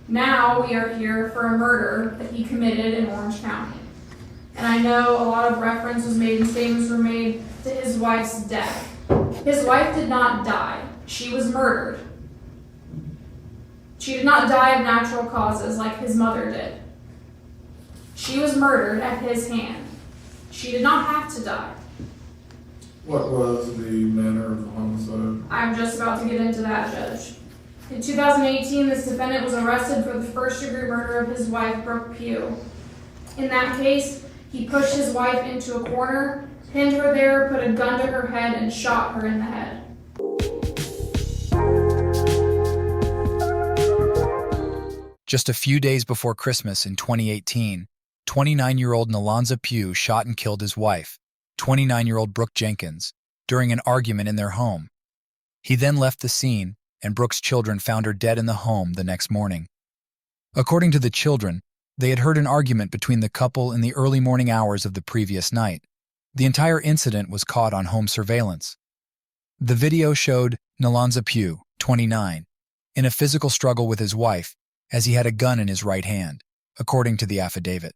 Now we are here for a murder that he committed in Orange County. And I know a lot of reference was made and statements were made to his wife's death. His wife did not die. She was murdered. She did not die of natural causes like his mother did. She was murdered at his hand. She did not have to die. What was the manner of the homicide? I'm just about to get into that, Judge. In 2018, this defendant was arrested for the first-degree murder of his wife, Brooke Pugh. In that case, he pushed his wife into a corner, pinned her there, put a gun to her head, and shot her in the head. Just a few days before Christmas in 2018, 29-year-old Nelonza Pugh shot and killed his wife, 29-year-old Brooke Jenkins, during an argument in their home. He then left the scene, and Brooke's children found her dead in the home the next morning. According to the children, they had heard an argument between the couple in the early morning hours of the previous night. The entire incident was caught on home surveillance. The video showed Nelonza Pugh, 29, in a physical struggle with his wife as he had a gun in his right hand, according to the affidavit.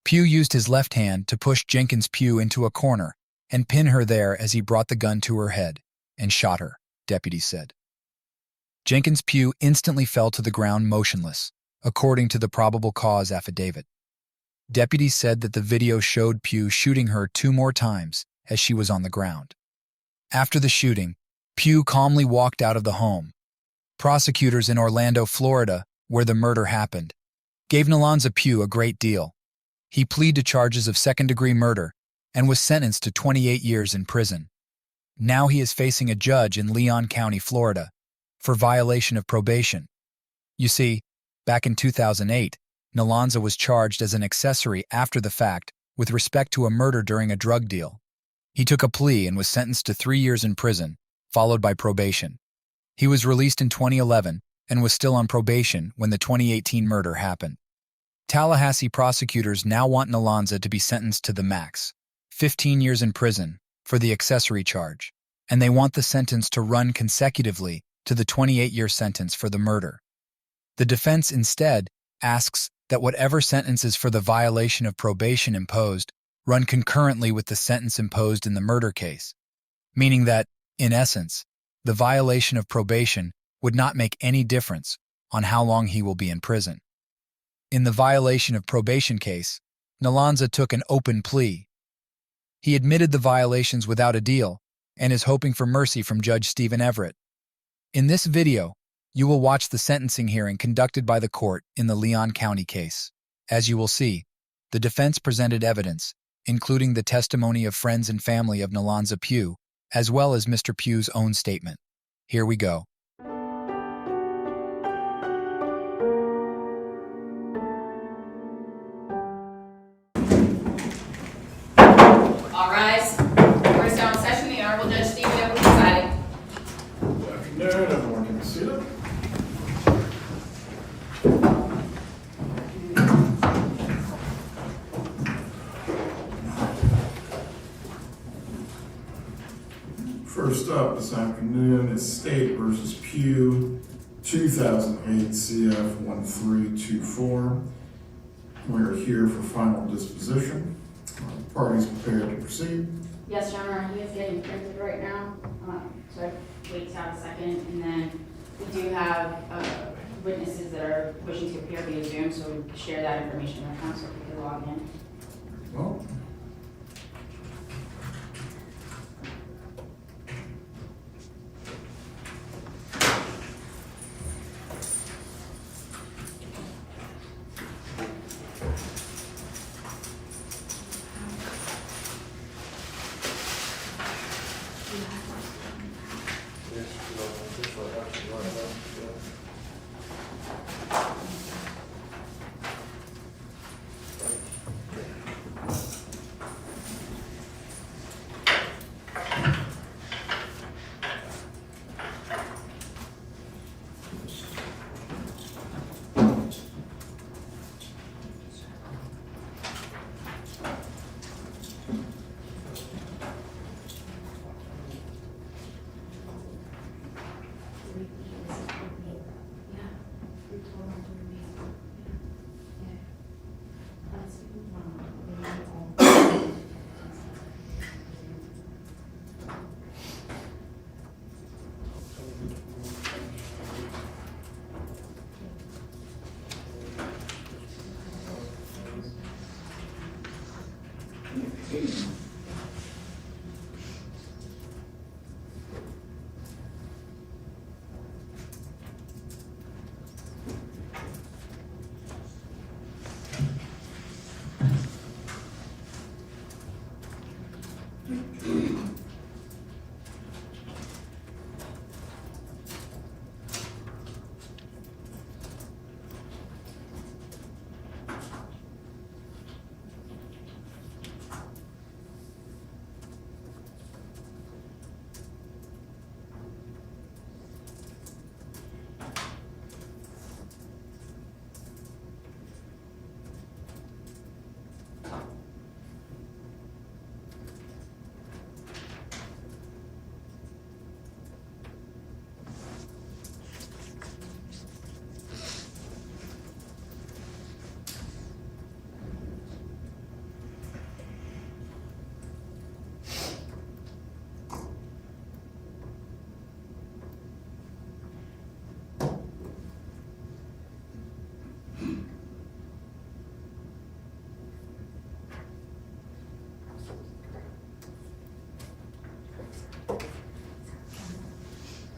Pugh used his left hand to push Jenkins Pugh into a corner and pin her there as he brought the gun to her head and shot her, deputies said. Jenkins Pugh instantly fell to the ground motionless, according to the probable cause affidavit. Deputies said that the video showed Pugh shooting her 2 more times as she was on the ground. After the shooting, Pugh calmly walked out of the home. Prosecutors in Orlando, Florida, where the murder happened, gave Nelonza Pugh a great deal. He pleaded to charges of second-degree murder and was sentenced to 28 years in prison. Now he is facing a judge in Leon County, Florida, for violation of probation. You see, back in 2008, Nelonza was charged as an accessory after the fact with respect to a murder during a drug deal. He took a plea and was sentenced to 3 years in prison, followed by probation. He was released in 2011 and was still on probation when the 2018 murder happened. Tallahassee prosecutors now want Nelonza to be sentenced to the max, 15 years in prison, for the accessory charge, and they want the sentence to run consecutively to the 28-year sentence for the murder. The defense instead asks that whatever sentences for the violation of probation imposed run concurrently with the sentence imposed in the murder case, meaning that, in essence, the violation of probation would not make any difference on how long he will be in prison. In the violation of probation case, Nelonza took an open plea. He admitted the violations without a deal and is hoping for mercy from Judge Stephen Everett. In this video, you will watch the sentencing hearing conducted by the court in the Leon County case. As you will see, the defense presented evidence, including the testimony of friends and family of Nelonza Pugh, as well as Mr. Pugh's own statement. Here we go. All rise. Court is now in session. The Honorable Judge Stephen Everett presiding. Good afternoon, everyone can be seated. First up this afternoon is State versus Pugh, 2008 CF 1324. We are here for final disposition. Parties prepared to proceed. Yes, Your Honor. He is getting printed right now. So wait to have a second. And then we do have witnesses that are wishing to appear via Zoom, so we can share that information right now so we can log in. Well,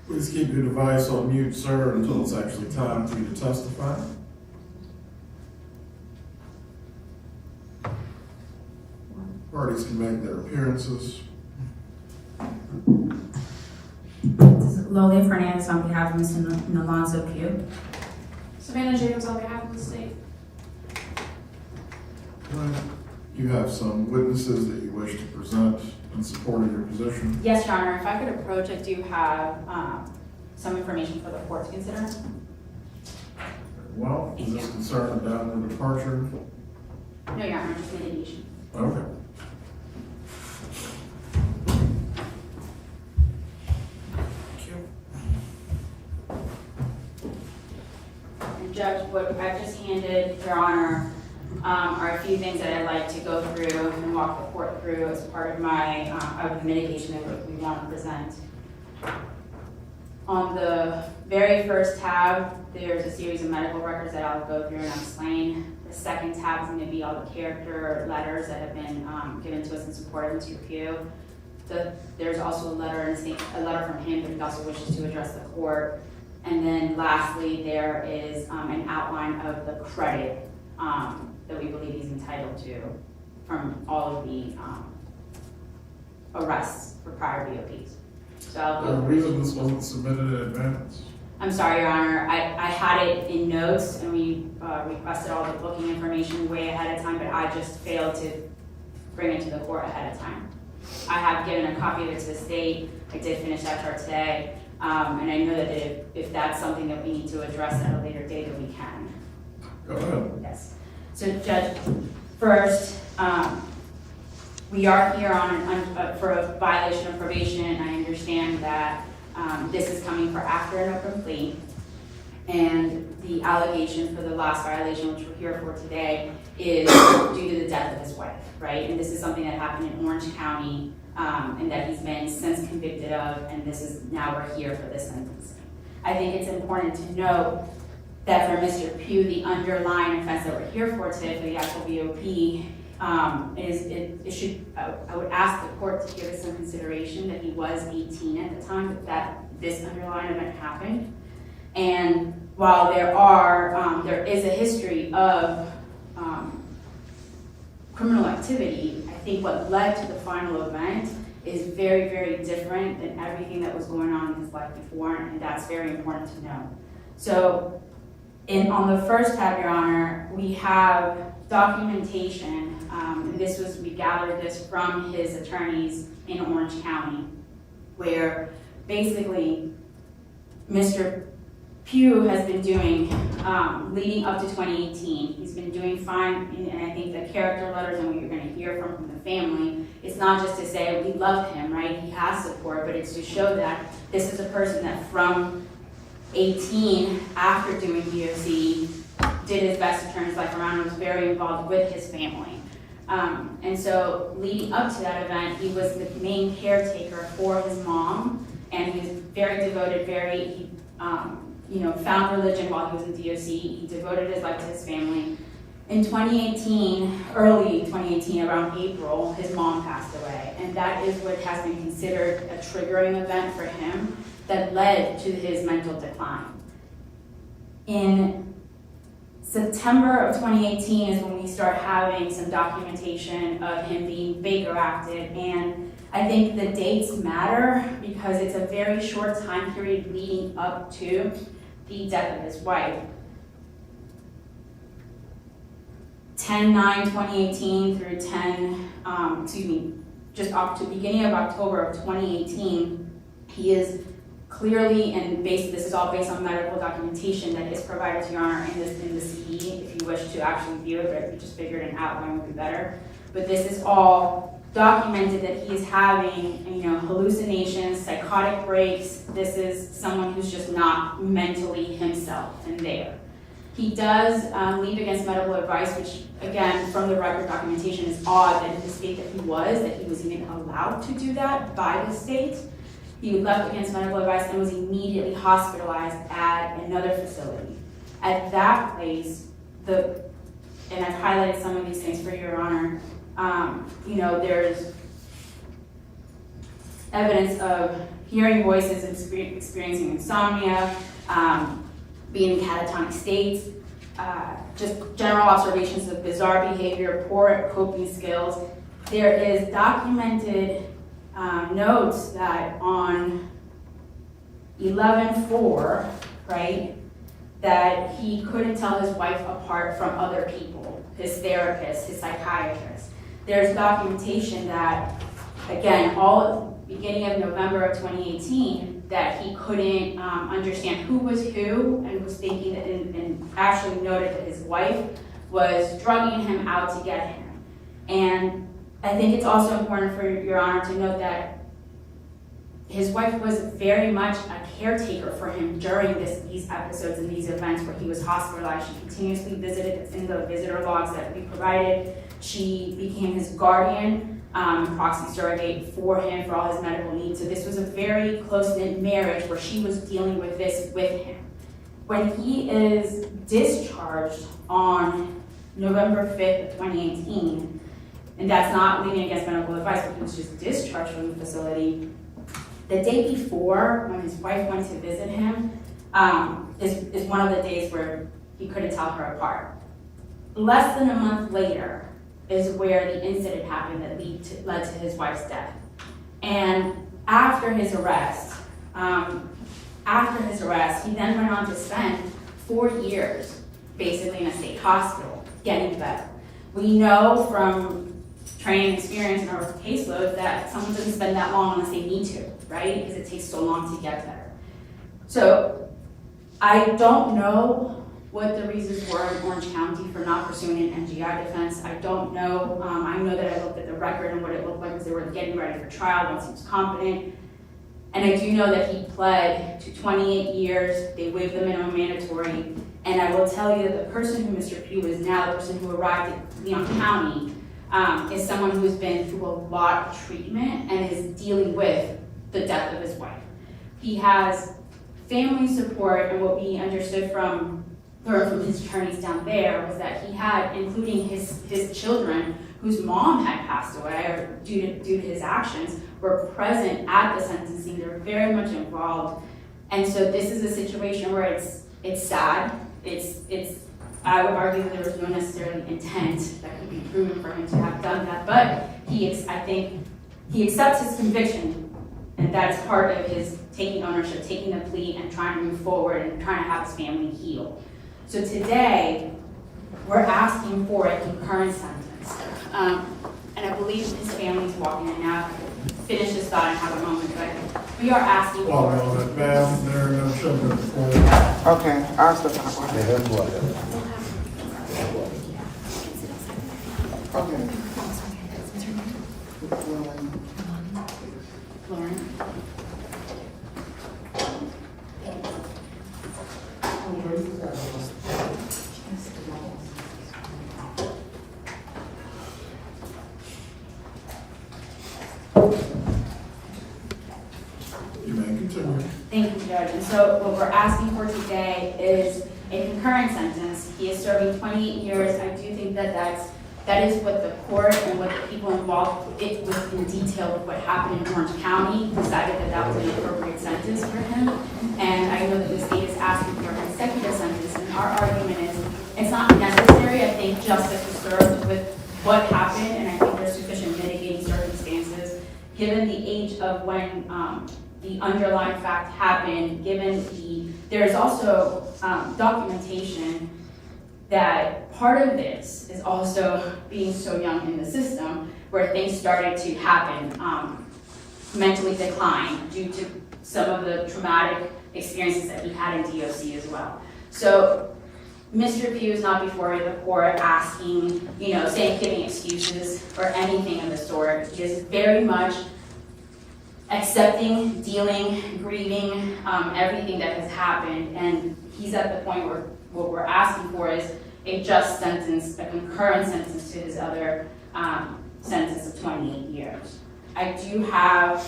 Please keep your device on mute, sir, until it's actually time for you to testify. Parties can make their appearances. This is Lola Fernandez on behalf of Mr. Nelonza Pugh. Savannah Jacobs on behalf of the state. Right. You have some witnesses that you wish to present in support of your position. Yes, Your Honor, if I could approach, I do have some information for the court to consider. Well, is this concern a downward departure? No, Your Honor, just mitigation. Okay. And Judge, what I've just handed, Your Honor, are a few things that I'd like to go through and walk the court through as part of my of the mitigation that we want to present. On the very first tab, there's a series of medical records that I'll go through and explain. The second tab is going to be all the character letters that have been given to us in support of Mr. Pugh. There's also a letter from him that he also wishes to address the court. And then lastly, there is an outline of the credit that we believe he's entitled to from all of the arrests for prior BOPs. So I'll The go reason this wasn't submitted in advance? I'm sorry, Your Honor. I had it in notes and we requested all the booking information way ahead of time, but I just failed to bring it to the court ahead of time. I have given a copy of it to the state. I did finish that chart today. And I know that if that's something that we need to address at a later date, that we can. Go ahead. Yes. So Judge, first, we are here for a violation of probation, and I understand that this is coming for after an open plea. And the allegation for the last violation, which we're here for today, is due to the death of his wife, right? And this is something that happened in Orange County, and that he's been since convicted of, and this is now we're here for this sentencing. I think it's important to note that for Mr. Pugh, the underlying offense that we're here for today, for the actual BOP, I would ask the court to give it some consideration that he was 18 at the time that this underlying event happened. And while there is a history of criminal activity, I think what led to the final event is very, very different than everything that was going on in his life before, and that's very important to know. So, on the first tab, Your Honor, we have documentation. We gathered this from his attorneys in Orange County, where basically Mr. Pugh has been doing, leading up to 2018, he's been doing fine, and I think the character letters and what you're going to hear from the family, it's not just to say we love him, right? He has support, but it's to show that this is a person that from 18, after doing DOC, did his best to turn his life around and was very involved with his family. And so leading up to that event, he was the main caretaker for his mom, and he was very devoted, found religion while he was in DOC. He devoted his life to his family. In 2018, early 2018, around April, his mom passed away, and that is what has been considered a triggering event for him that led to his mental decline. In September of 2018 is when we start having some documentation of him being Baker acted, and I think the dates matter because it's a very short time period leading up to the death of his wife. 10/9/2018 through beginning of October of 2018, he is clearly, and this is all based on medical documentation that is provided to Your Honor in the CD, if you wish to actually view it, but we just figured an outline would be better. But this is all documented that he is having, hallucinations, psychotic breaks. This is someone who's just not mentally himself and there. He does leave against medical advice, which again, from the record documentation is odd that in the state that he was even allowed to do that by the state. He left against medical advice and was immediately hospitalized at another facility. At that place, and I've highlighted some of these things for Your Honor, there's evidence of hearing voices and experiencing insomnia, being in catatonic states, just general observations of bizarre behavior, poor coping skills. There is documented notes that on 11/4, right, that he couldn't tell his wife apart from other people, his therapist, his psychiatrist. There's documentation that, again, all beginning of November of 2018, that he couldn't understand who was who, and was thinking that, and actually noted that his wife was drugging him out to get him. And I think it's also important for Your Honor to note that his wife was very much a caretaker for him during these episodes and these events where he was hospitalized. She continuously visited. It's in the visitor logs that we provided. She became his guardian, proxy surrogate for him for all his medical needs. So this was a very close-knit marriage where she was dealing with this with him. When he is discharged on November 5th of 2018, and that's not leaving against medical advice, but he was just discharged from the facility. The day before, when his wife went to visit him, is one of the days where he couldn't tell her apart. Less than a month later is where the incident happened that led to his wife's death. And after his arrest, he then went on to spend 4 years basically in a state hospital, getting better. We know from training experience in our caseload that someone doesn't spend that long unless they need to, right? Because it takes so long to get better. So I don't know what the reasons were in Orange County for not pursuing an NGI defense. I don't know. I know that I looked at the record and what it looked like as they were getting ready for trial once he was competent. And I do know that he pled to 28 years. They waived the minimum mandatory. And I will tell you that the person who Mr. Pugh is now, the person who arrived at Leon County, is someone who's been through a lot of treatment and is dealing with the death of his wife. He has family support, and what we understood from his attorneys down there was that he had, including his children, whose mom had passed away or due to his actions, were present at the sentencing. They were very much involved. And so this is a situation where it's sad. I would argue that there was no necessarily intent that could be proven for him to have done that, but I think he accepts his conviction, and that is part of his taking ownership, taking the plea, and trying to move forward and trying to have his family heal. So today, we're asking for a concurrent sentence. And I believe his family's walking in now. Finish this thought and have a moment, but we are asking for... Ma'am, there are no children before. Okay, I'll step out. Okay. Lauren? You may continue. Thank you, Judge. And so what we're asking for today is a concurrent sentence. He is serving 28 years. I do think that that is what the court and what the people involved with in detail with what happened in Orange County decided that that was an appropriate sentence for him. And I know that the state is asking for a consecutive sentence, and our argument is it's not necessary. I think justice was served with what happened, and I think there's sufficient mitigating circumstances given the age of when the underlying fact happened, there's also documentation that part of this is also being so young in the system where things started to happen, mentally decline due to some of the traumatic experiences that he had in DOC as well. So Mr. Pugh is not before the court asking, giving excuses or anything of the sort. He is very much accepting, dealing, grieving, everything that has happened, and he's at the point where what we're asking for is a just sentence, a concurrent sentence to his other sentence of 28 years. I do have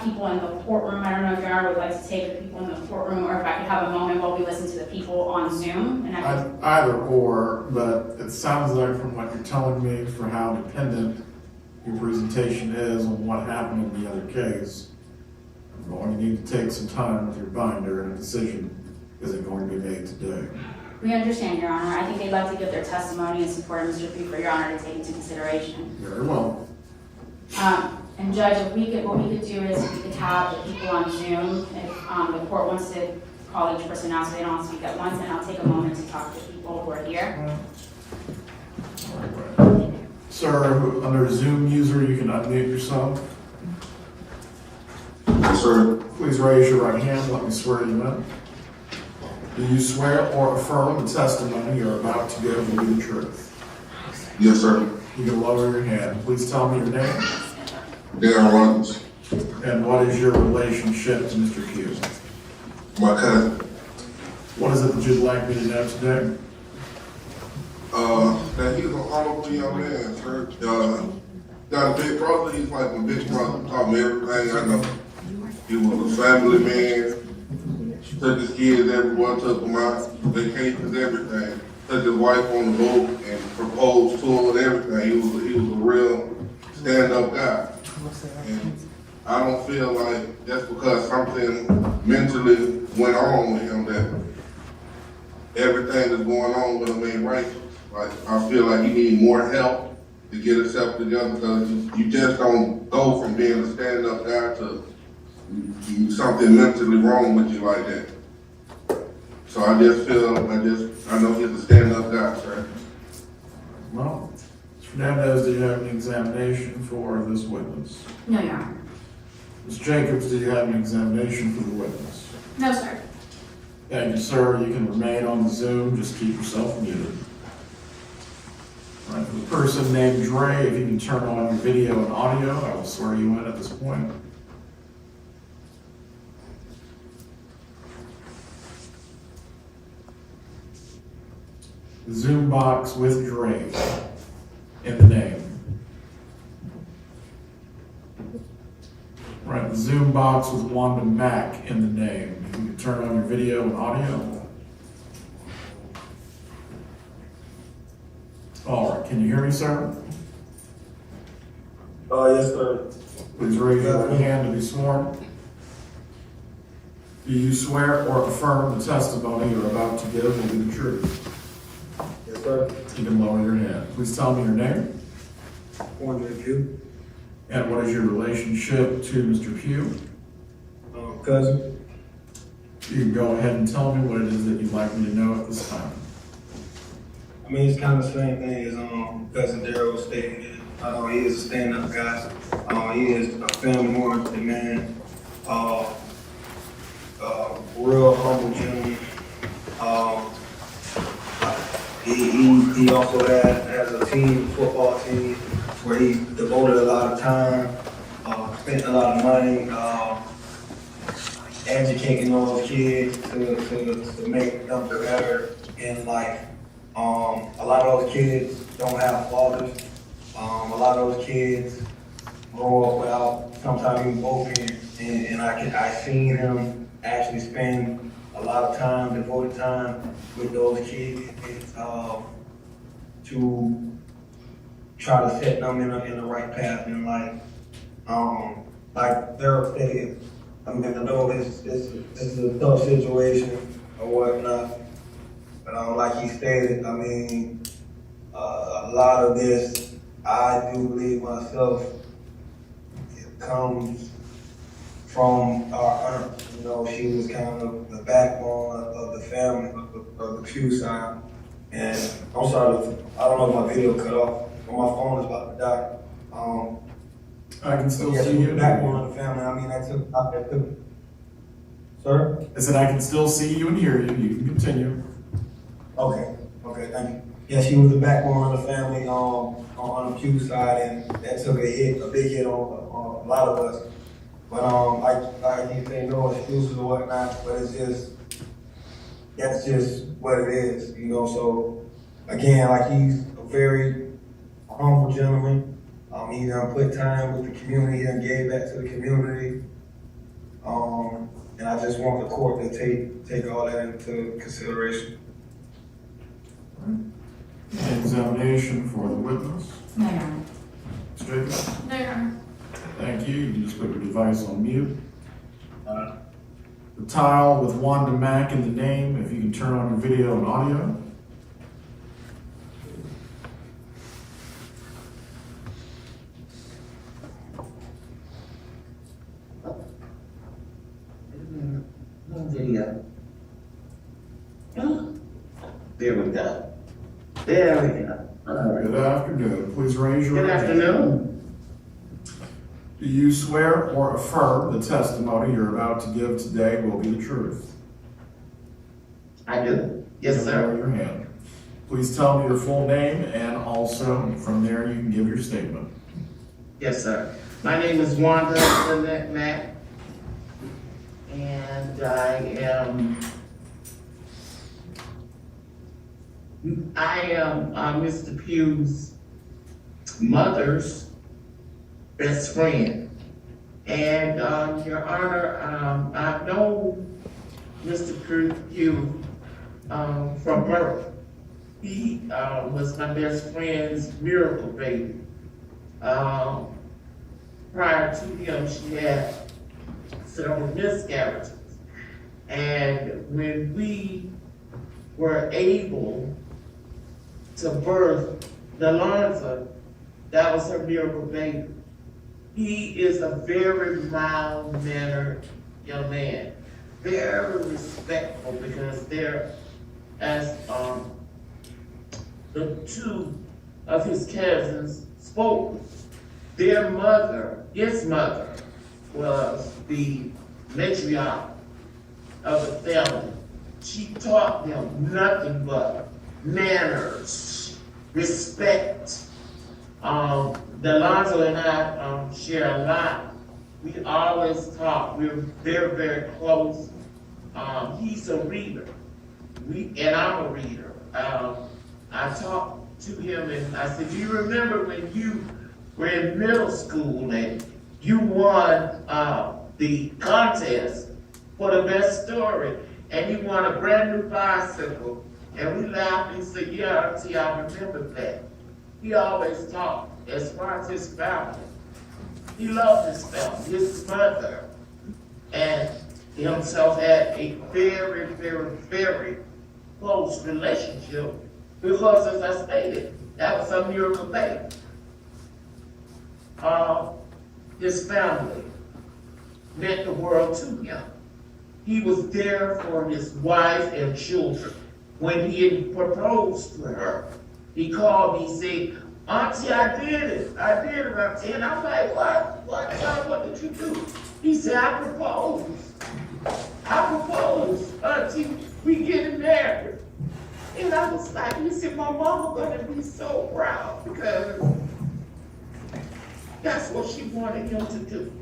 people in the courtroom. I don't know if Your Honor would like to take the people in the courtroom, or if I could have a moment while we listen to the people on Zoom. And Either or, but it sounds like from what you're telling me, for how dependent your presentation is on what happened in the other case, you're going to need to take some time with your binder, and a decision isn't going to be made today. We understand, Your Honor. I think they'd like to give their testimony in support of Mr. Pugh for Your Honor to take into consideration. Very well. And Judge, what we could do is we could have the people on Zoom, if the court wants to call each person out so they don't have to speak at once, and I'll take a moment to talk to people who are here. All right. Sir, under Zoom user, you can unmute yourself. Yes, sir. Please raise your right hand. Let me swear you in. Do you swear or affirm the testimony you're about to give will be the truth? Yes, sir. You can lower your hand. Please tell me your name. Darren Robbins, And what is your relationship to Mr. Pugh? my cousin. What is it that you'd like me to know today? That he's an honorable young man, sir. Got a big brother. He's like my big brother. Taught me everything I know. He was a family man. Took his kids everywhere, took them out, vacations, everything. Took his wife on the boat and proposed to her and everything. He was a real stand-up guy. And I don't feel like that's because something mentally went on with him that everything that's going on with him ain't right. Like, I feel like he needs more help to get himself together, because you just don't go from being a stand-up guy to something mentally wrong with you like that. So I just feel, I know he's a stand-up guy, sir. Well, Mr. Fernandez, do you have an examination for this witness? No, Your Honor. Ms. Jacobs, do you have an examination for the witness? No, sir. Thank you, sir. You can remain on the Zoom. Just keep yourself muted. All right, for the person named Dre, if you can turn on your video and audio, I will swear you in at this point. The Zoom box with Dre in the name. Right, the Zoom box with Wanda Mack in the name. If you can turn on your video and audio. All right, can you hear me, sir? Yes, sir. Please raise your right hand to be sworn. Do you swear or affirm the testimony you're about to give will be the truth? Yes, sir. You can lower your hand. Please tell me your name One review. and what is your relationship to Mr. Pugh. Cousin. You can go ahead and tell me what it is that you'd like me to know at this time. I mean, it's kind of the same thing as cousin Daryl was stating. He is a stand-up guy. He is a family-oriented man. Real humble gentleman. He also has a football team, where he devoted a lot of time, spent a lot of money, educating those kids to make them better in life. A lot of those kids don't have fathers. A lot of those kids grow up without sometimes even both parents. And I seen him actually spend a lot of time, devoted time with those kids, to try to set them in the right path in life. Like Daryl stated, I mean, I know this is a tough situation or whatnot, but like he stated, I mean, a lot of this, I do believe myself, it comes from our aunt. You know, she was kind of the backbone of the family, of the Pugh side. And I'm sorry, I don't know if my video cut off, but my phone is about to die. I can still Yeah, see she was you. the backbone of the family. I mean, that took, sir? I said I can still see you and hear you. You can continue. Okay, thank you. Yeah, she was the backbone of the family on the Pugh side, and that took a big hit on a lot of us. But I can't say no excuses or whatnot, but that's just what it is, you know. So again, like, he's a very humble gentleman. He done put time with the community, he done gave back to the community. And I just want the court to take all that into consideration. Examination for the witness. No, Your Honor. Ms. Jacobs? No, Your Honor. Thank you. You can just put your device on mute. The tile with Wanda Mack in the name, if you can turn on your video and audio. Video. There we go. There we go. All right. Good afternoon. Please raise your Good hand. afternoon. Do you swear or affirm the testimony you're about to give today will be the truth? I do. Yes, Raise sir. your hand. Please tell me your full name, and also from there you can give your statement. Yes, sir. My name is Wanda Lynette Mack, and I am Mr. Pugh's mother's best friend. And, Your Honor, I've known Mr. Pugh from birth. He was my best friend's miracle baby. Prior to him, she had several miscarriages. And when we were able to birth Nelonza, that was her miracle baby. He is a very mild-mannered young man, very respectful, because they're, as the two of his cousins spoke, their mother, his mother, was the matriarch of the family. She taught them nothing but manners, respect. Nelonza and I share a lot. We always talk. We're very, very close. He's a reader, and I'm a reader. I talked to him and I said, do you remember when you were in middle school and you won the contest for the best story, and you won a brand new bicycle? And we laughed and said, yeah, Auntie, I remember that. He always talked as far as his family. He loved his family, his mother, and himself had a very, very, very close relationship, because, as I stated, that was a miracle baby. His family meant the world to him. He was there for his wife and children. When he had proposed to her, he called me, he said, Auntie, I did it, Auntie. And I'm like, what, John, what did you do? He said, I proposed, Auntie, we getting married. And I was like, he said, my mama gonna be so proud, because that's what she wanted him to do.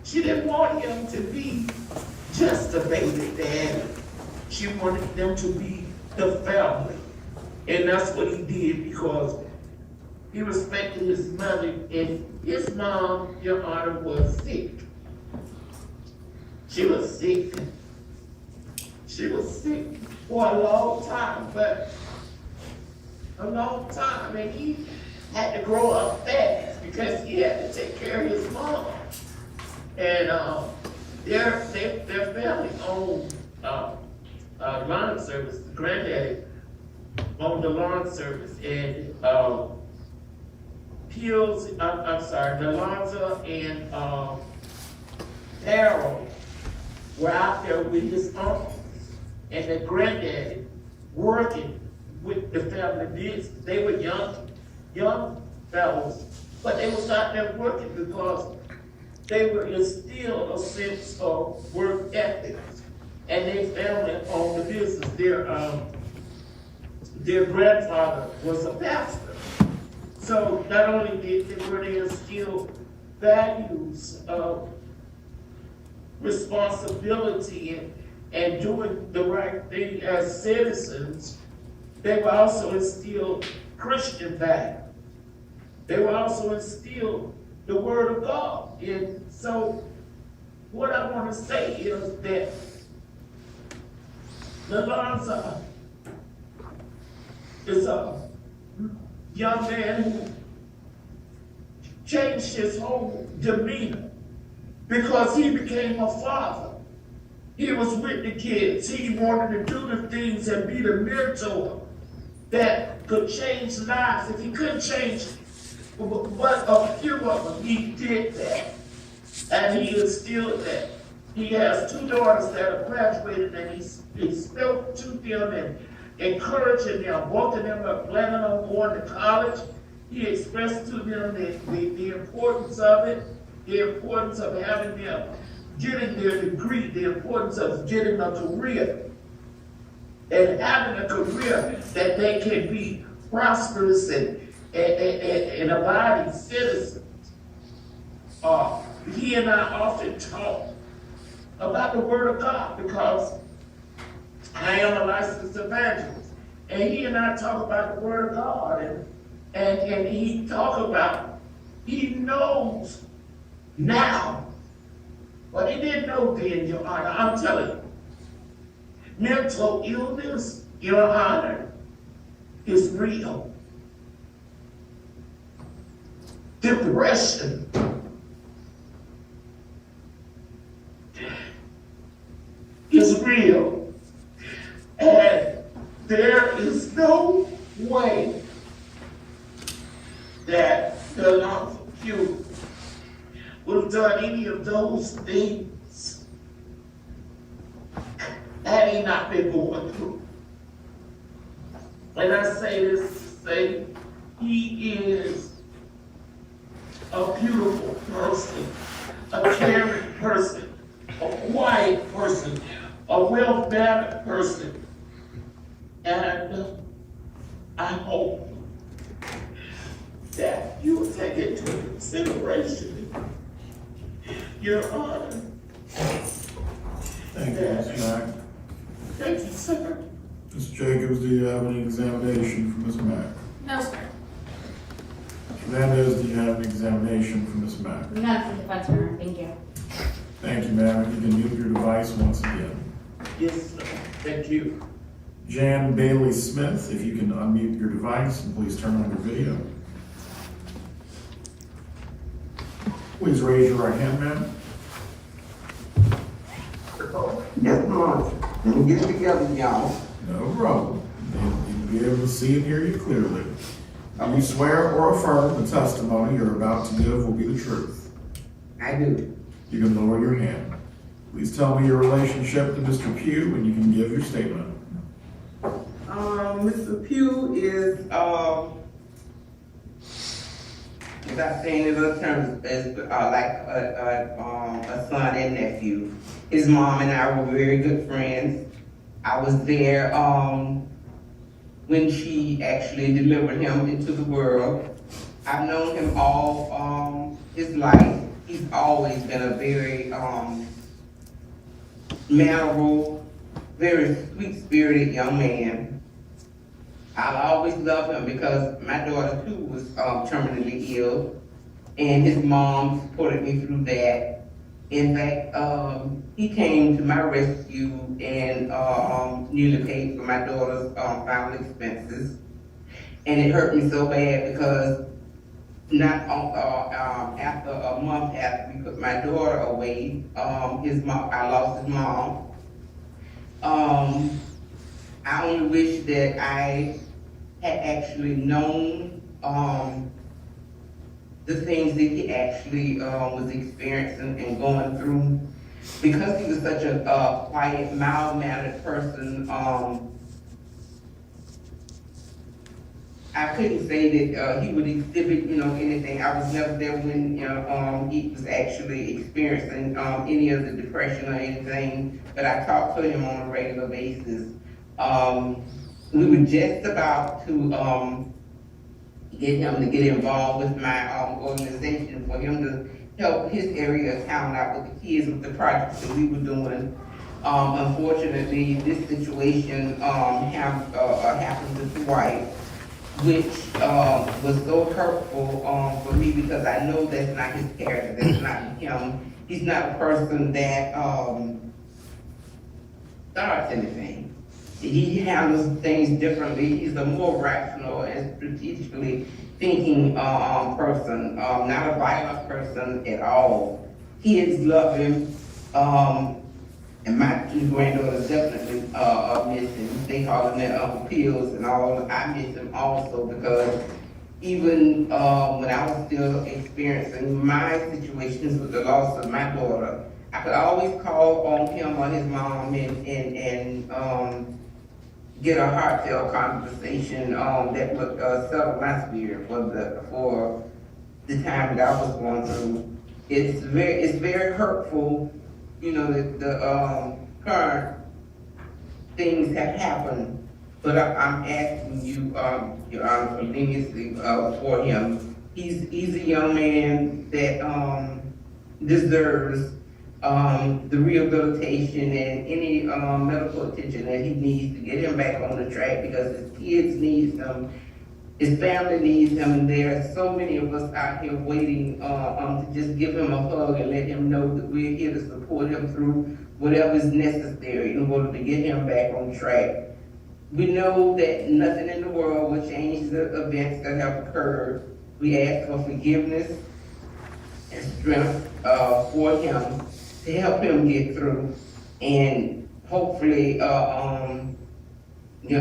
She didn't want him to be just a baby daddy. She wanted them to be the family. And that's what he did, because he respected his mother, and his mom, Your Honor, was sick. She was sick. She was sick for a long time, and he had to grow up fast because he had to take care of his mom. And their family owned lawn service. The granddaddy owned the lawn service, and Nelonza and Harold were out there with his uncles and the granddaddy working with the family business. They were young fellows, but they was out there working because they were instilled a sense of work ethic, and their family owned the business. Their grandfather was a pastor. So not only were they instilled values of responsibility and doing the right thing as citizens, they were also instilled Christian values. They were also instilled the Word of God. And so what I want to say is that Nelonza is a young man who changed his whole demeanor because he became a father. He was with the kids. He wanted to do the things and be the mentor that could change lives. If he couldn't change but a few of them, he did that. And he instilled that. He has 2 daughters that have graduated, and he spoke to them and encouraging them. Both of them are planning on going to college. He expressed to them the importance of it, the importance of having them getting their degree, the importance of getting a career, and having a career that they can be prosperous and abiding citizens. He and I often talk about the Word of God because I am a licensed evangelist, and he and I talk about the Word of God, and he talk about, he knows now, but he didn't know then, Your Honor. I'm telling you, mental illness, Your Honor, is real. Depression is real. And there is no way that Nelonza Pugh would have done any of those things had he not been going through. And I say this to say he is a beautiful person, a caring person, a quiet person, a well-mannered person. And I hope that you will take it into consideration, Your Honor. Thank you, Ms. Mack. Thank you, sir. Ms. Jacobs, do you have any examination for Ms. Mack? No, sir. Hernandez, do you have an examination for Ms. Mack? None for the defense, Your Honor. Thank you. Thank you, ma'am. If you can mute your device once again. Yes, sir. Thank you. Jan Bailey Smith, if you can unmute your device and please turn on your video. Please raise your right hand, ma'am. Yes, Lord. Let me get it together, y'all. No problem. You'll be able to see and hear you clearly. You swear or affirm the testimony you're about to give will be the truth. I do. You can lower your hand. Please tell me your relationship to Mr. Pugh and you can give your statement. Mr. Pugh is, without saying it in terms, is like a son and nephew. His mom and I were very good friends. I was there when she actually delivered him into the world. I've known him all his life. He's always been a very mannerable, very sweet-spirited young man. I'll always love him because my daughter too was terminally ill, and his mom supported me through that. In fact, he came to my rescue and nearly paid for my daughter's final expenses. And it hurt me so bad because not after a month after we put my daughter away, I lost his mom. I only wish that I had actually known the things that he actually was experiencing and going through. Because he was such a quiet, mild-mannered person, I couldn't say that he would exhibit, anything. I was never there when, he was actually experiencing any of the depression or anything, but I talked to him on a regular basis. We were just about to get him to get involved with my organization for him to help his area of town out with the kids with the projects that we were doing. Unfortunately, this situation happened with the wife, which was so hurtful for me because I know that's not his character, that's not him. He's not a person that starts anything. He handles things differently. He's a more rational and strategically thinking person, not a violent person at all. Kids love him, and my two granddaughters definitely miss him. They call him their Uncle Pills and all. I miss him also because even when I was still experiencing my situations with the loss of my daughter, I could always call on him or his mom and get a heartfelt conversation that would settle my spirit for the time that I was going through. It's very hurtful, that the current things have happened. But I'm asking you, Your Honor, for leniency for him. He's a young man that deserves the rehabilitation and any medical attention that he needs to get him back on the track because his kids need him, his family needs him, and there are so many of us out here waiting to just give him a hug and let him know that we're here to support him through whatever is necessary in order to get him back on track. We know that nothing in the world will change the events that have occurred. We ask for forgiveness and strength for him to help him get through, and hopefully, Your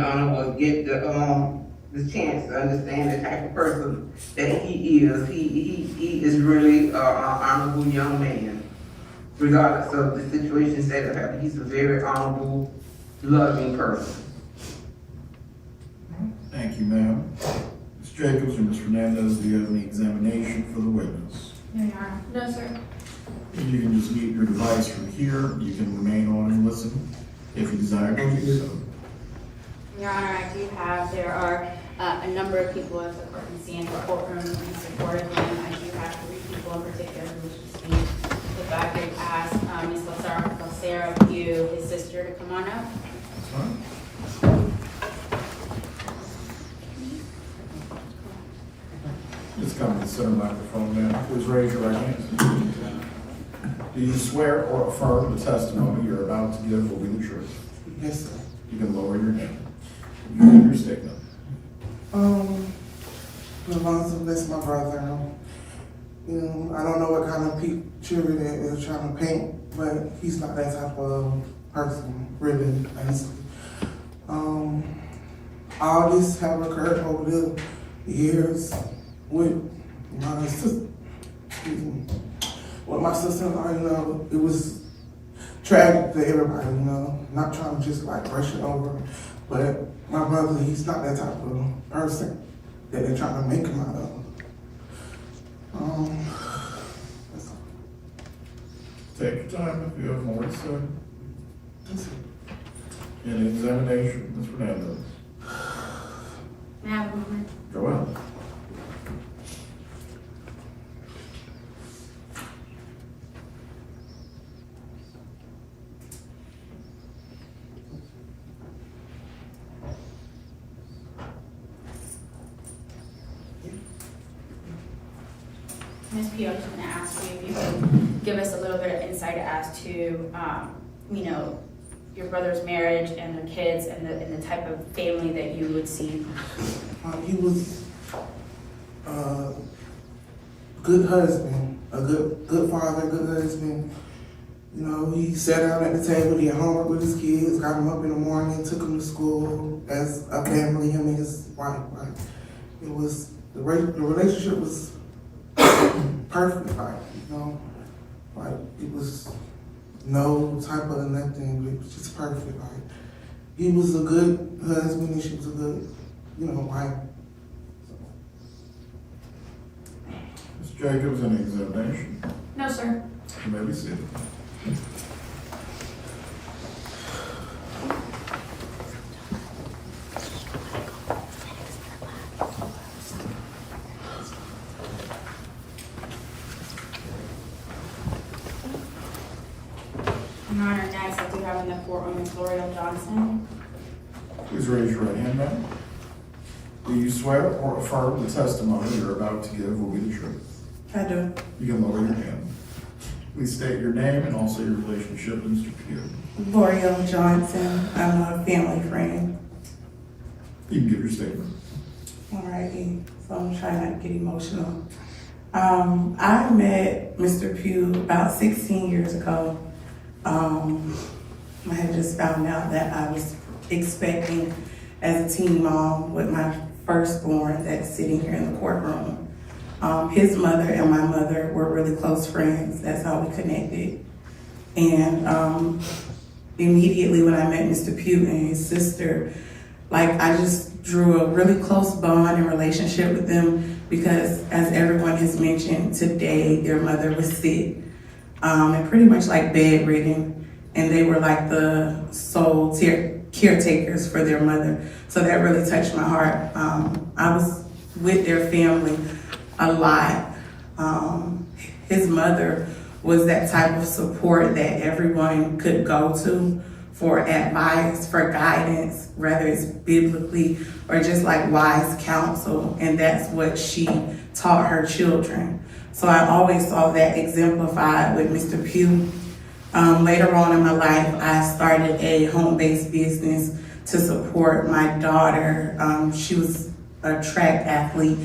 Honor will get the chance to understand the type of person that he is. He is really an honorable young man, regardless of the situations that have happened. He's a very honorable, loving person. Thank you, ma'am. Ms. Jacobs or Ms. Fernandez, do you have any examination for the witness? No, Your Honor. No, sir. If you can just mute your device from here, you can remain on and listen if you desire to do so. Your Honor, I do have, there are a number of people as the court can see in the courtroom in support of him. I do have 3 people in particular who wish to speak. If I could ask Ms. Nelonza Pugh, his sister, to come on up. That's fine. Just come to the center microphone now. Please raise your right hand. Do you swear or affirm the testimony you're about to give will be the truth? Yes, sir. You can lower your hand. You have your statement. Nelonza, that's my brother. I don't know what kind of picture that they're trying to paint, but he's not that type of person, really, honestly. All this have occurred over the years with my sister. With my sister-in-law, it was tragic to everybody, not trying to just like brush it over. But my brother, he's not that type of person that they're trying to make him out of. That's all. Take your time if you have more to say. That's it. In examination, Ms. Fernandez. May I have a moment? Go ahead. May Ms. Pugh, I'm just gonna ask you if you could give us a little bit of insight as to, you know, your brother's marriage and the kids and the type of family that you would see. He was a good husband, a good father, good husband. You know, he sat down at the table, did homework with his kids, got them up in the morning, took them to school as a family, him and his wife. Like, it was, the relationship was perfect, like, you know, like, it was no type of nothing, it was just perfect. Like, he was a good husband and she was a good, you know, wife. Ms. Jacobs, any examination? No, sir. You may be seated. Your Honor, next I do have in the courtroom Ms. L'Oreal Johnson. Please raise your right hand, ma'am. Do you swear or affirm the testimony you're about to give will be the truth? I do. You can lower your hand. Please state your name and also your relationship to Mr. Pugh. L'Oreal Johnson. I'm a family friend. You can give your statement. Alrighty, so I'm trying not to get emotional. I met Mr. Pugh about 16 years ago. I had just found out that I was expecting as a teen mom with my firstborn that's sitting here in the courtroom. His mother and my mother were really close friends. That's how we connected. And immediately when I met Mr. Pugh and his sister, like, I just drew a really close bond and relationship with them because, as everyone has mentioned today, their mother was sick and pretty much like bedridden, and they were like the sole caretakers for their mother. So that really touched my heart. I was with their family a lot. His mother was that type of support that everyone could go to for advice, for guidance, whether it's biblically or just like wise counsel, and that's what she taught her children. So I always saw that exemplified with Mr. Pugh. Later on in my life, I started a home-based business to support my daughter. She was a track athlete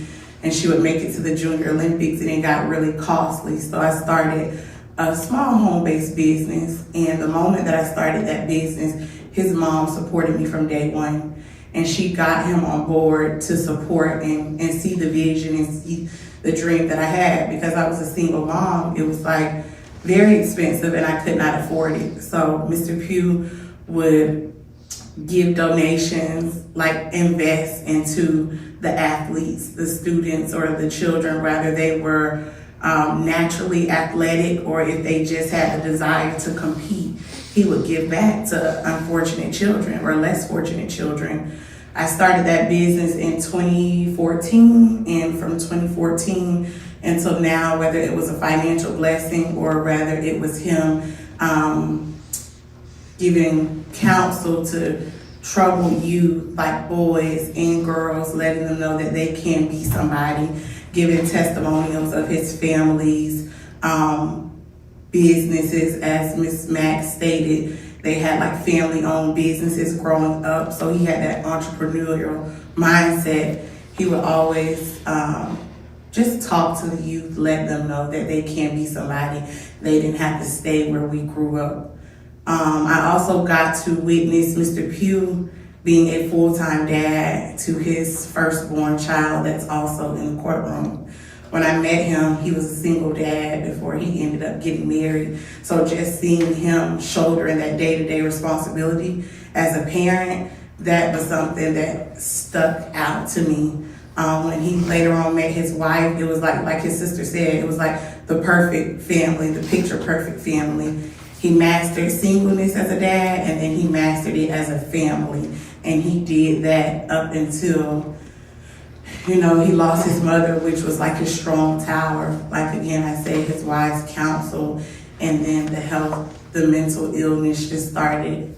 and she would make it to the Junior Olympics, and it got really costly. So I started a small home-based business, and the moment that I started that business, his mom supported me from day one, and she got him on board to support and see the vision and see the dream that I had. Because I was a single mom, it was like very expensive and I could not afford it. So Mr. Pugh would give donations, like invest into the athletes, the students, or the children, whether they were naturally athletic or if they just had the desire to compete. He would give back to unfortunate children or less fortunate children. I started that business in 2014, and from 2014 until now, whether it was a financial blessing or whether it was him giving counsel to troubled youth like boys and girls, letting them know that they can be somebody, giving testimonials of his family's businesses. As Ms. Mack stated, they had like family-owned businesses growing up, so he had that entrepreneurial mindset. He would always just talk to the youth, let them know that they can be somebody. They didn't have to stay where we grew up. I also got to witness Mr. Pugh being a full-time dad to his firstborn child that's also in the courtroom. When I met him, he was a single dad before he ended up getting married. So just seeing him shouldering that day-to-day responsibility as a parent, that was something that stuck out to me. When he later on met his wife, it was like his sister said, it was like the perfect family, the picture perfect family. He mastered singleness as a dad, and then he mastered it as a family. And he did that up until, he lost his mother, which was like his strong tower. Like, again, I say his wise counsel, and then the health, the mental illness just started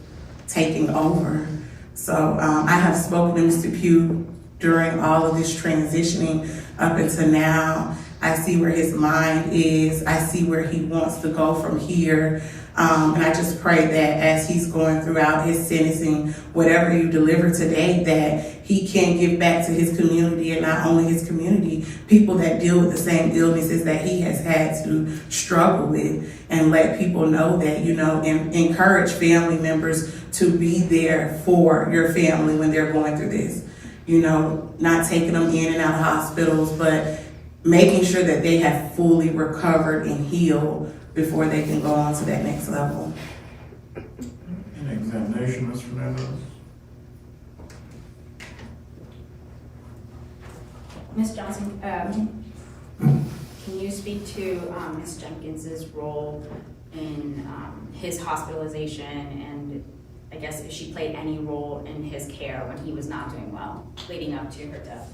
taking over. So I have spoken to Mr. Pugh during all of this transitioning up until now, I see where his mind is. I see where he wants to go from here. And I just pray that as he's going throughout his sentencing, whatever you deliver today, that he can give back to his community, and not only his community, people that deal with the same illnesses that he has had to struggle with, and let people know that, you know, and encourage family members to be there for your family when they're going through this. You know, not taking them in and out of hospitals, but making sure that they have fully recovered and healed before they can go on to that next level. An examination, Ms. Fernandez? Ms. Johnson, can you speak to Ms. Jenkins's role in his hospitalization, and I guess if she played any role in his care when he was not doing well, leading up to her death?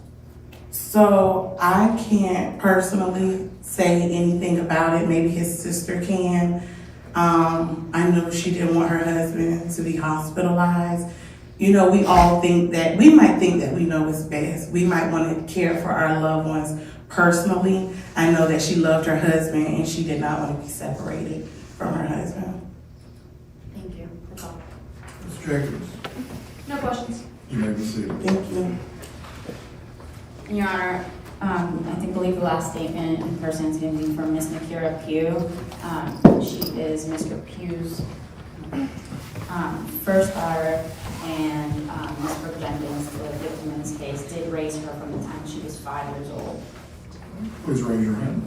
So I can't personally say anything about it. Maybe his sister can. I know she didn't want her husband to be hospitalized. You know, we all think that, we might think that we know what's best. We might want to care for our loved ones personally. I know that she loved her husband and she did not want to be separated from her husband. Thank you. That's all. Ms. Jenkins? No questions. You may be seated. Thank you. Your Honor, I believe the last statement in person is going to be from Ms. Nakira Pugh. She is Mr. Pugh's first daughter, and Ms. Brooke Jenkins, the victim in this case, did raise her from the time she was 5 years old. Please raise your hand.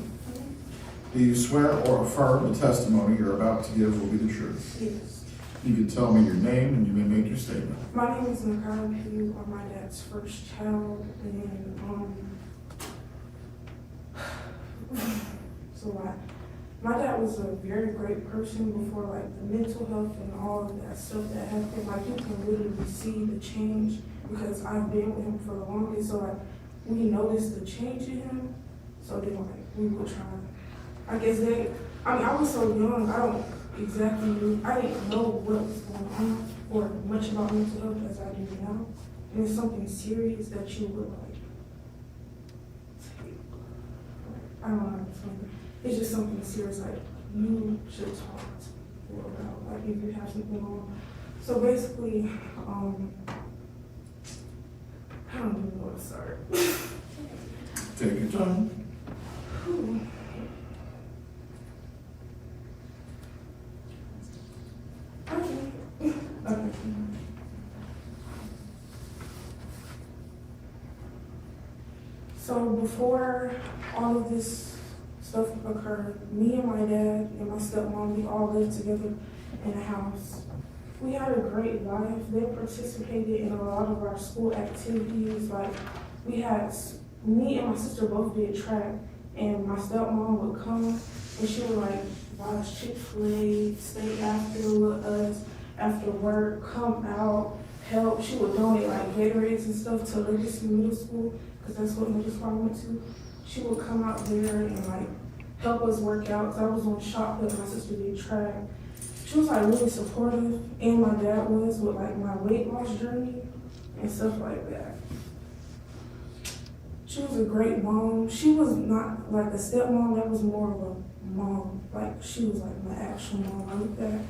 Do you swear or affirm the testimony you're about to give will be the truth? Yes. You can tell me your name and you may make your statement. My name is Nelonza Pugh. I'm my dad's first child, and my dad was a very great person before, like, the mental health and all of that stuff that happened. Like, you can literally see the change because I've been with him for the longest, so, like, we noticed the change in him. So then, like, we would try. I guess I was so young, I didn't know what was going on or much about mental health as I do now. And it's something serious that you would, like, take. I don't know how to explain it. It's just something serious, like, you should talk to people about, like, if you have something on. So basically, I don't even know where to start. Take your time. Okay. So before all of this stuff occurred, me and my dad and my stepmom, we all lived together in a house. We had a great life. They participated in a lot of our school activities. Like, me and my sister both did track, and my stepmom would come and she would, like, buy us Chick-fil-A, stay after with us after work, come out, help. She would donate, like, Gatorades and stuff to Legacy Middle School, because that's what middle school I went to. She would come out there and, like, help us work out, because I was on shot put, my sister did track. She was, like, really supportive, and my dad was, with, like, my weight loss journey and stuff like that. She was a great mom. She was not like a stepmom, that was more of a mom. Like, she was like my actual mom. I looked at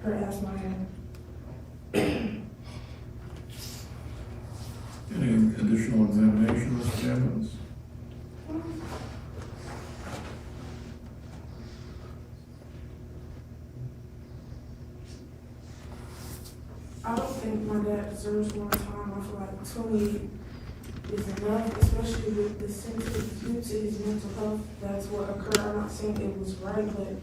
her as my mom. Any additional examination, Ms. Jenkins? I don't think my dad deserves more time. I feel like 20 is enough, especially with the sentence due to his mental health. That's what occurred. I'm not saying it was right, but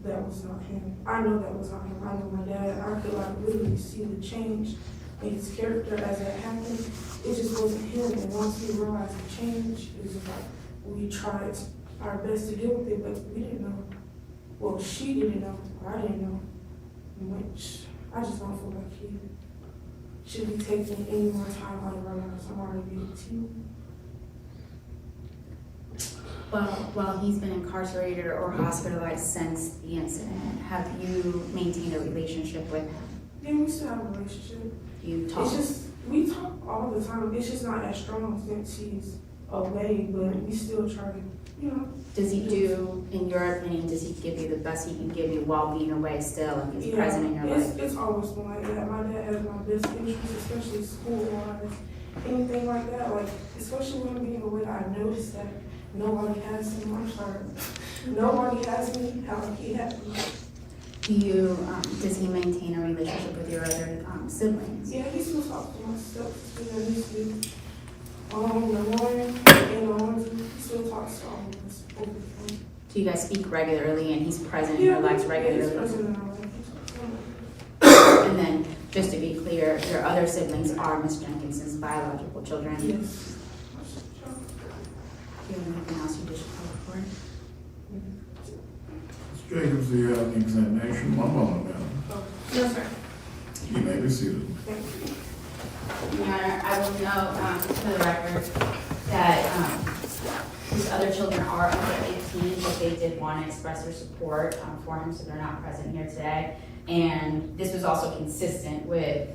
that was not him. I know that was not him. I know my dad. I could, like, literally see the change in his character as that happened. It just wasn't him. And once we realized the change, it was just like, we tried our best to deal with it, but we didn't know. Well, she didn't know. I didn't know. Which I just don't feel like he should be taking any more time out of our lives. I'm already 18. Well, while he's been incarcerated or hospitalized since the incident, have you maintained a relationship with him? Yeah, we still have a relationship. You talk? It's just, we talk all the time. It's just not as strong since he's away, but we still try to, you know. Does he do, in your opinion, does he give you the best he can give you while being away still, and he's present in your life? It's always been like that. My dad has my best interests, especially school-wise. Anything like that, like, especially when I'm being away, I noticed that nobody has me. I'm sorry. Nobody has me how he has me. Do you, does he maintain a relationship with your other siblings? Yeah, he still talks to my stepsister, he still, Nelonza and Nelonza, he still talks to all of us over the phone. Do you guys speak regularly and he's present in your lives Yeah, regularly? he's present in our life. He talks to us. And then, just to be clear, your other siblings are Miss Jenkins's biological children? Yes. Do you have anything else you wish to call for? Ms. Jacobs, do you have an examination? One moment, madam. No, sir. You may be seated. Your Honor, I will note for the record that these other children are under 18, but they did want to express their support for him, so they're not present here today. And this was also consistent with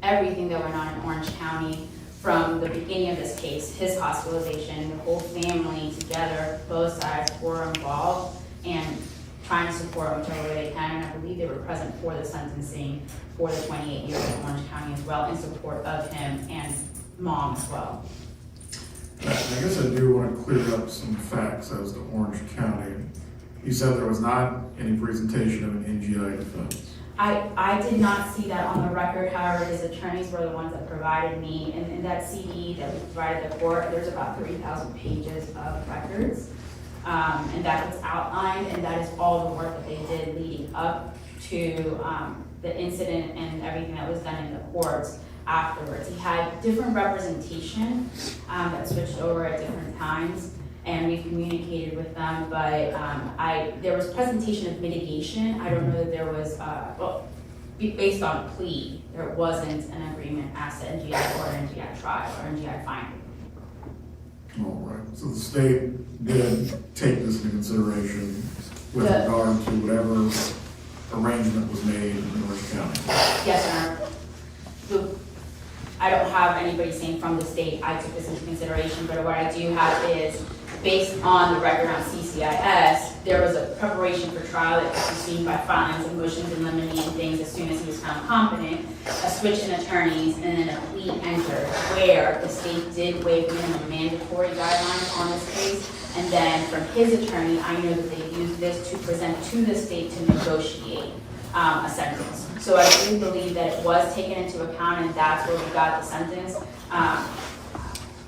everything that went on in Orange County from the beginning of this case, his hospitalization, the whole family together, both sides were involved and trying to support him whichever way they can. And I believe they were present for the sentencing for the 28 years in Orange County as well, in support of him and mom as well. I guess I do want to clear up some facts as to Orange County. You said there was not any presentation of an NGI defense. I did not see that on the record. However, his attorneys were the ones that provided me, and in that CD that we provided the court, there's about 3,000 pages of records. And that was outlined, and that is all the work that they did leading up to the incident and everything that was done in the courts afterwards. He had different representation that switched over at different times, and we communicated with them, but there was presentation of mitigation. I don't know that there was, based on plea, there wasn't an agreement as to NGI or NGI trial or NGI finding. All right, so the state did take this into consideration with regard to whatever arrangement was made in Orange County. Yes, Your Honor. I don't have anybody saying from the state I took this into consideration, but what I do have is, based on the record on CCIS, there was a preparation for trial that was seen by filing some motions and limiting things as soon as he was found competent, a switch in attorneys, and then a plea entered, where the state did waive minimum mandatory guidelines on this case. And then from his attorney, I know that they used this to present to the state to negotiate a sentence. So I do believe that it was taken into account, and that's where we got the sentence.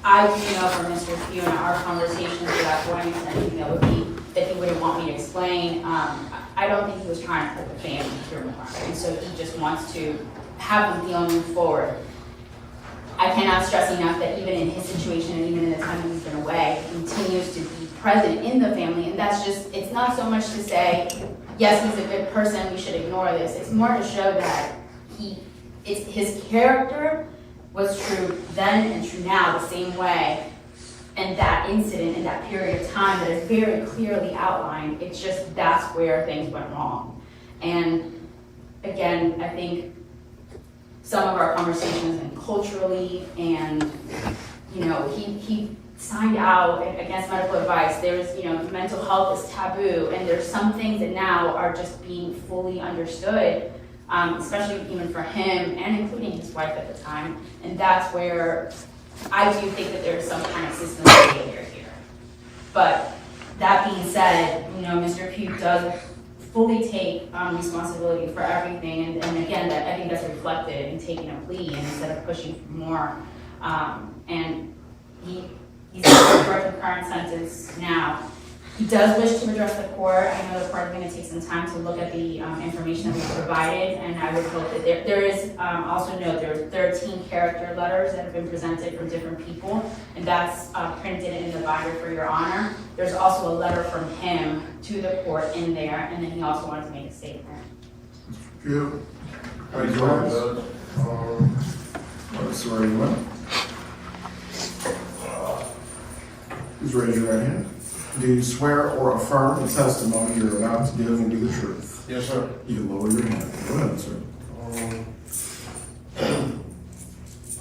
I do know from Mr. Pugh in our conversations without going into anything that he wouldn't want me to explain. I don't think he was trying to put the family through more, and so he just wants to have them feel and move forward. I cannot stress enough that even in his situation and even in the time that he's been away, he continues to be present in the family, and that's just, it's not so much to say, yes, he's a good person, we should ignore this. It's more to show that his character was true then and true now the same way. And that incident in that period of time that is very clearly outlined, it's just that's where things went wrong. And again, I think some of our conversations and culturally, and he signed out against medical advice. There's, mental health is taboo, and there's some things that now are just being fully understood, especially even for him and including his wife at the time. And that's where I do think that there's some kind of system failure here. But that being said, Mr. Pugh does fully take responsibility for everything, and again, I think that's reflected in taking a plea and instead of pushing for more. And he's for the current sentence now. He does wish to address the court. I know the court is going to take some time to look at the information that we provided, and I would hope that there is also note there are 13 character letters that have been presented from different people, and that's printed in the binder for your honor. There's also a letter from him to the court in there, and then he also wanted to make a statement. Mr. Pugh? Thank you, Judge. Swear you in. Please raise your right hand. Do you swear or affirm the testimony you're about to give will be the truth? Yes, sir. You lower your hand. Go ahead, sir.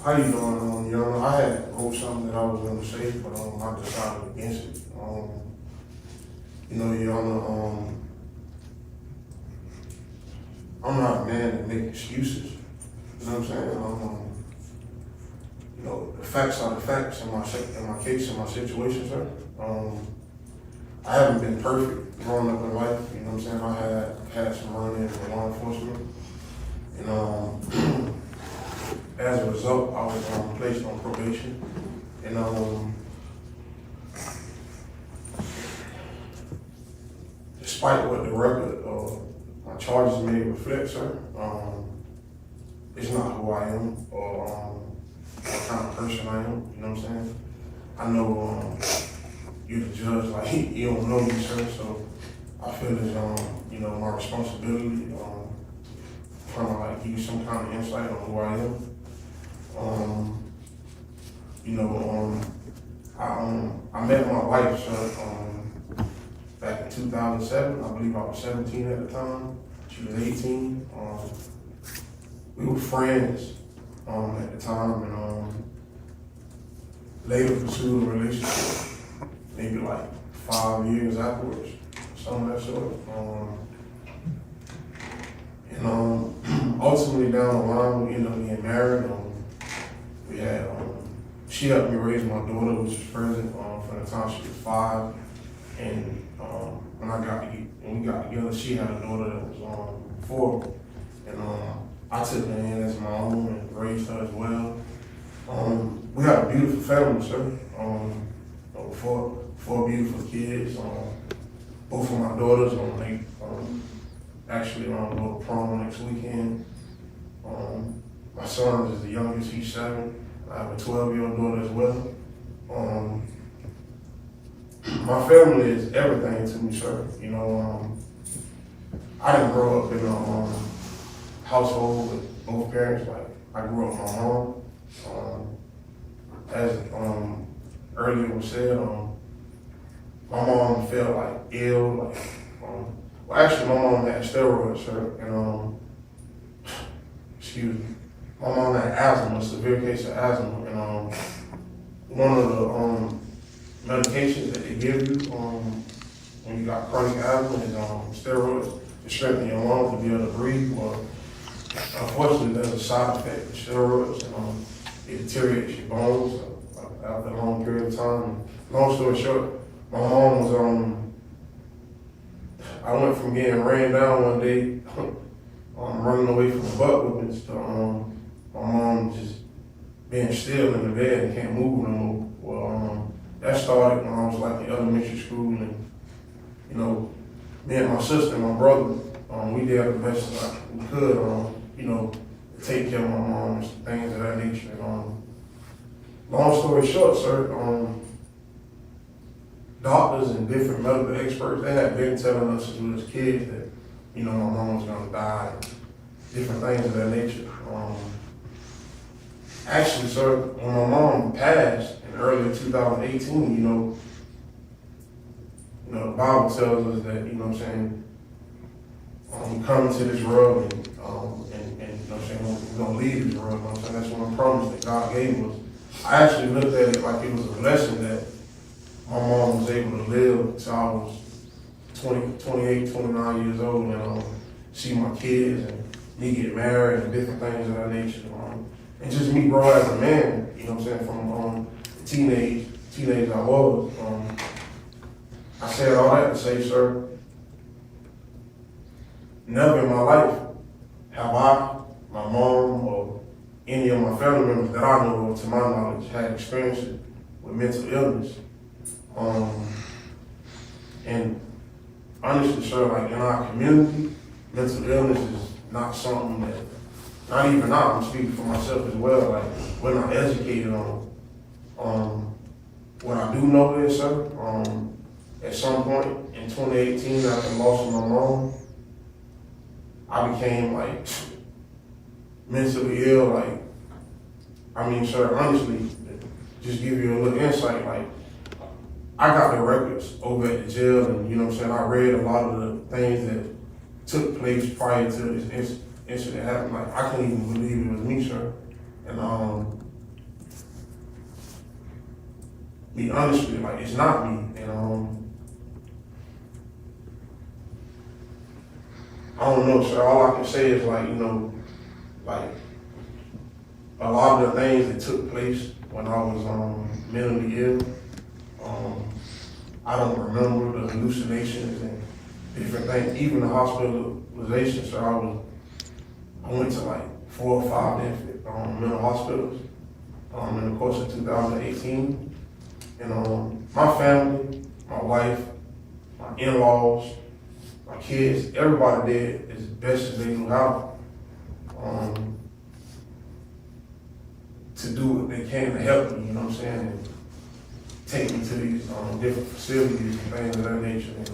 How you doing? Your Honor, I had wrote something that I was gonna say, but I decided against it. Your Honor, I'm not a man to make excuses. You know what I'm saying? The facts are the facts in my case, in my situation, sir. I haven't been perfect growing up in life. You know what I'm saying? I had some run-ins with law enforcement, and as a result, I was placed on probation, and despite what the record of my charges may reflect, sir, it's not who I am or what kind of person I am. You know what I'm saying? I know you're the judge, like you don't know me, sir, so I feel it's my responsibility trying to like give you some kind of insight on who I am. I met my wife, sir, back in 2007. I believe I was 17 at the time. She was 18. We were friends at the time, and later pursued a relationship, maybe like 5 years afterwards, something of that sort. Ultimately down the line, we ended up getting married. We had, she helped me raise my daughter, which was present from the time she was 5, and when we got together, she had a daughter that was 4, and I took her in as my own and raised her as well. We got a beautiful family, sir. Four beautiful kids. Both of my daughters, they actually go to prom next weekend. My son is the youngest, he's 7. I have a 12-year-old daughter as well. My family is everything to me, sir. I didn't grow up in a household with both parents. Like, I grew up with my mom. As earlier was said, my mom felt like ill. Actually, my mom had steroids, sir, and excuse me. My mom had asthma, a severe case of asthma, and one of the medications that they give you when you got chronic asthma is steroids to strengthen your lungs to be able to breathe. Well, unfortunately, there's a side effect of steroids, and it deteriorates your bones after a long period of time. Long story short, my mom was I went from getting ran down one day, running away from the butt whippings, to my mom just being still in the bed and can't move no more. Well, that started when I was like in elementary school, and me and my sister and my brother, we did the best we could, to take care of my mom and things of that nature. Long story short, sir, doctors and different medical experts, they had been telling us as we was kids that, my mom was gonna die, different things of that nature. Actually, sir, when my mom passed in early 2018, the Bible tells us that, we come into this world and we're gonna leave this world. That's one promise that God gave us. I actually looked at it like it was a blessing that my mom was able to live until I was 28, 29 years old, and see my kids and me get married and different things of that nature. And just me grow as a man, from teenage I was. I said all that to say, sir, never in my life have I, my mom, or any of my family members that I know of, to my knowledge, had experiences with mental illness. And honestly, sir, like in our community, mental illness is not something that, not even I'm speaking for myself as well, like we're not educated on. What I do know is, sir, at some point in 2018, after losing my mom, I became like mentally ill. Sir, honestly, just give you a little insight, I got the records over at the jail, and I read a lot of the things that took place prior to this incident happened. I couldn't even believe it was me, sir. And be honest with you, like, it's not me. And I don't know, sir. All I can say is, like, you know, like, a lot of the things that took place when I was mentally ill, I don't remember the hallucinations and different things. Even the hospitalization, sir, I went to like 4 or 5 different mental hospitals in the course of 2018. And my family, my wife, my in-laws, my kids, everybody did as best as they knew how to do what they can to help me, you know what I'm saying? And take me to these different facilities and things of that nature. And,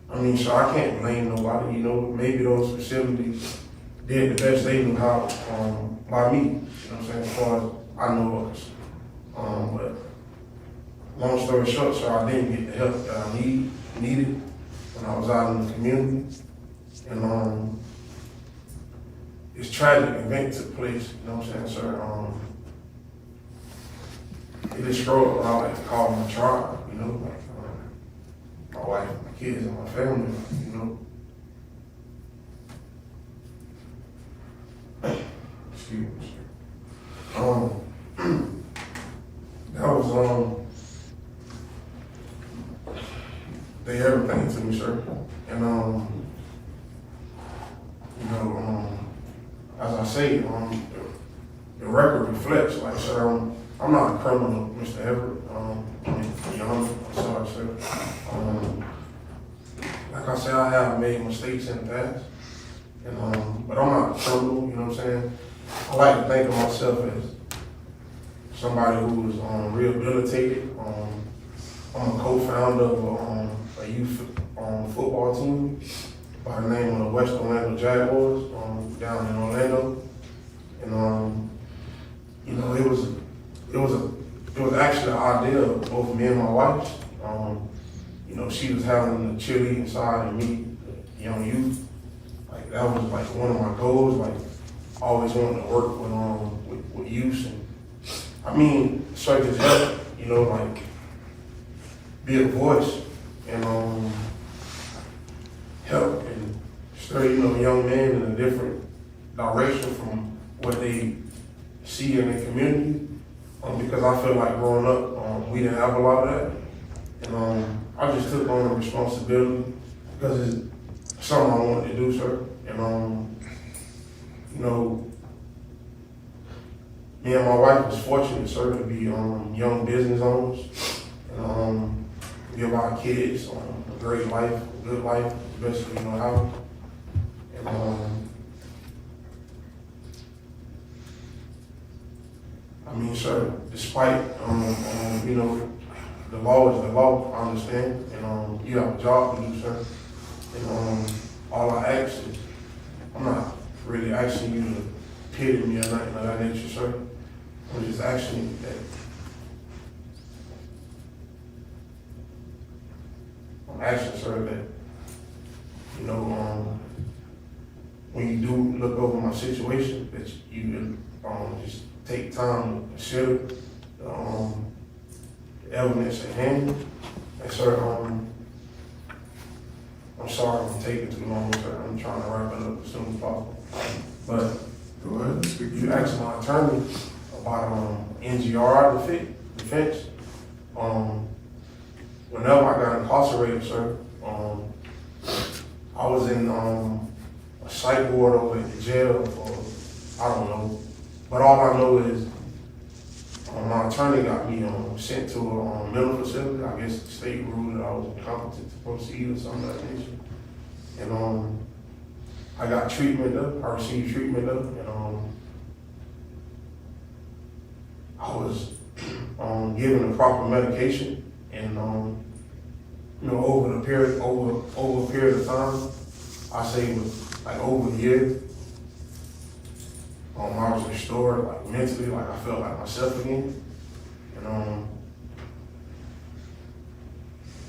I mean, so I can't blame nobody, you know. Maybe those facilities did the best they knew how by me, you know what I'm saying, as far as I know of us. But long story short, sir, I didn't get the help that I needed when I was out in the community. And this tragic event took place, you know what I'm saying, sir. It destroyed what I like to call my tribe, you know, like my wife, my kids, and my family, you know. Excuse me, sir. That was they everything to me, sir. And you know, as I say, the record reflects, like, sir, I'm not a criminal, Mr. Everett. I'm sorry, sir. Like I said, I have made mistakes in the past, and but I'm not a criminal. You know what I'm saying? I like to think of myself as somebody who is rehabilitated. I'm a co-founder of a youth football team by the name of the West Orlando Jaguars down in Orlando, and you know, it was actually an idea of both me and my wife. You know, she was having the cheerleading side and me, the young youth. Like, that was like one of my goals. Like, I always wanted to work with youth, and I mean, so just help, you know, like, be a voice and help and steer, you know, young men in a different direction from what they see in the community. Because I feel like growing up, we didn't have a lot of that. And I just took on the responsibility because it's something I wanted to do, sir. And, you know, me and my wife was fortunate, sir, to be young business owners and give our kids a great life, a good life, as best as we know how. And, I mean, sir, despite, you know, the law is the law, I understand, and you have a job to do, sir. And all I ask is, I'm not really asking you to pity me or nothing of that nature, sir. I'm just asking you that. I'm asking, sir, that, you know, when you do look over my situation, that you just take time to consider the evidence at hand. And sir, I'm sorry I'm taking too long, sir. I'm trying to wrap it up as soon as possible. But Go ahead, speak. you asked my attorney about NGR defense. Whenever I got incarcerated, sir, I was in a psych ward over at the jail for, I don't know. But all I know is my attorney got me sent to a mental facility. I guess the state ruled that I was incompetent to proceed or something like that. And I got treatment up. I received treatment up, and I was given the proper medication. And you know, over a period of time, I say it was like over a year. I was restored, like, mentally, like I felt like myself again. And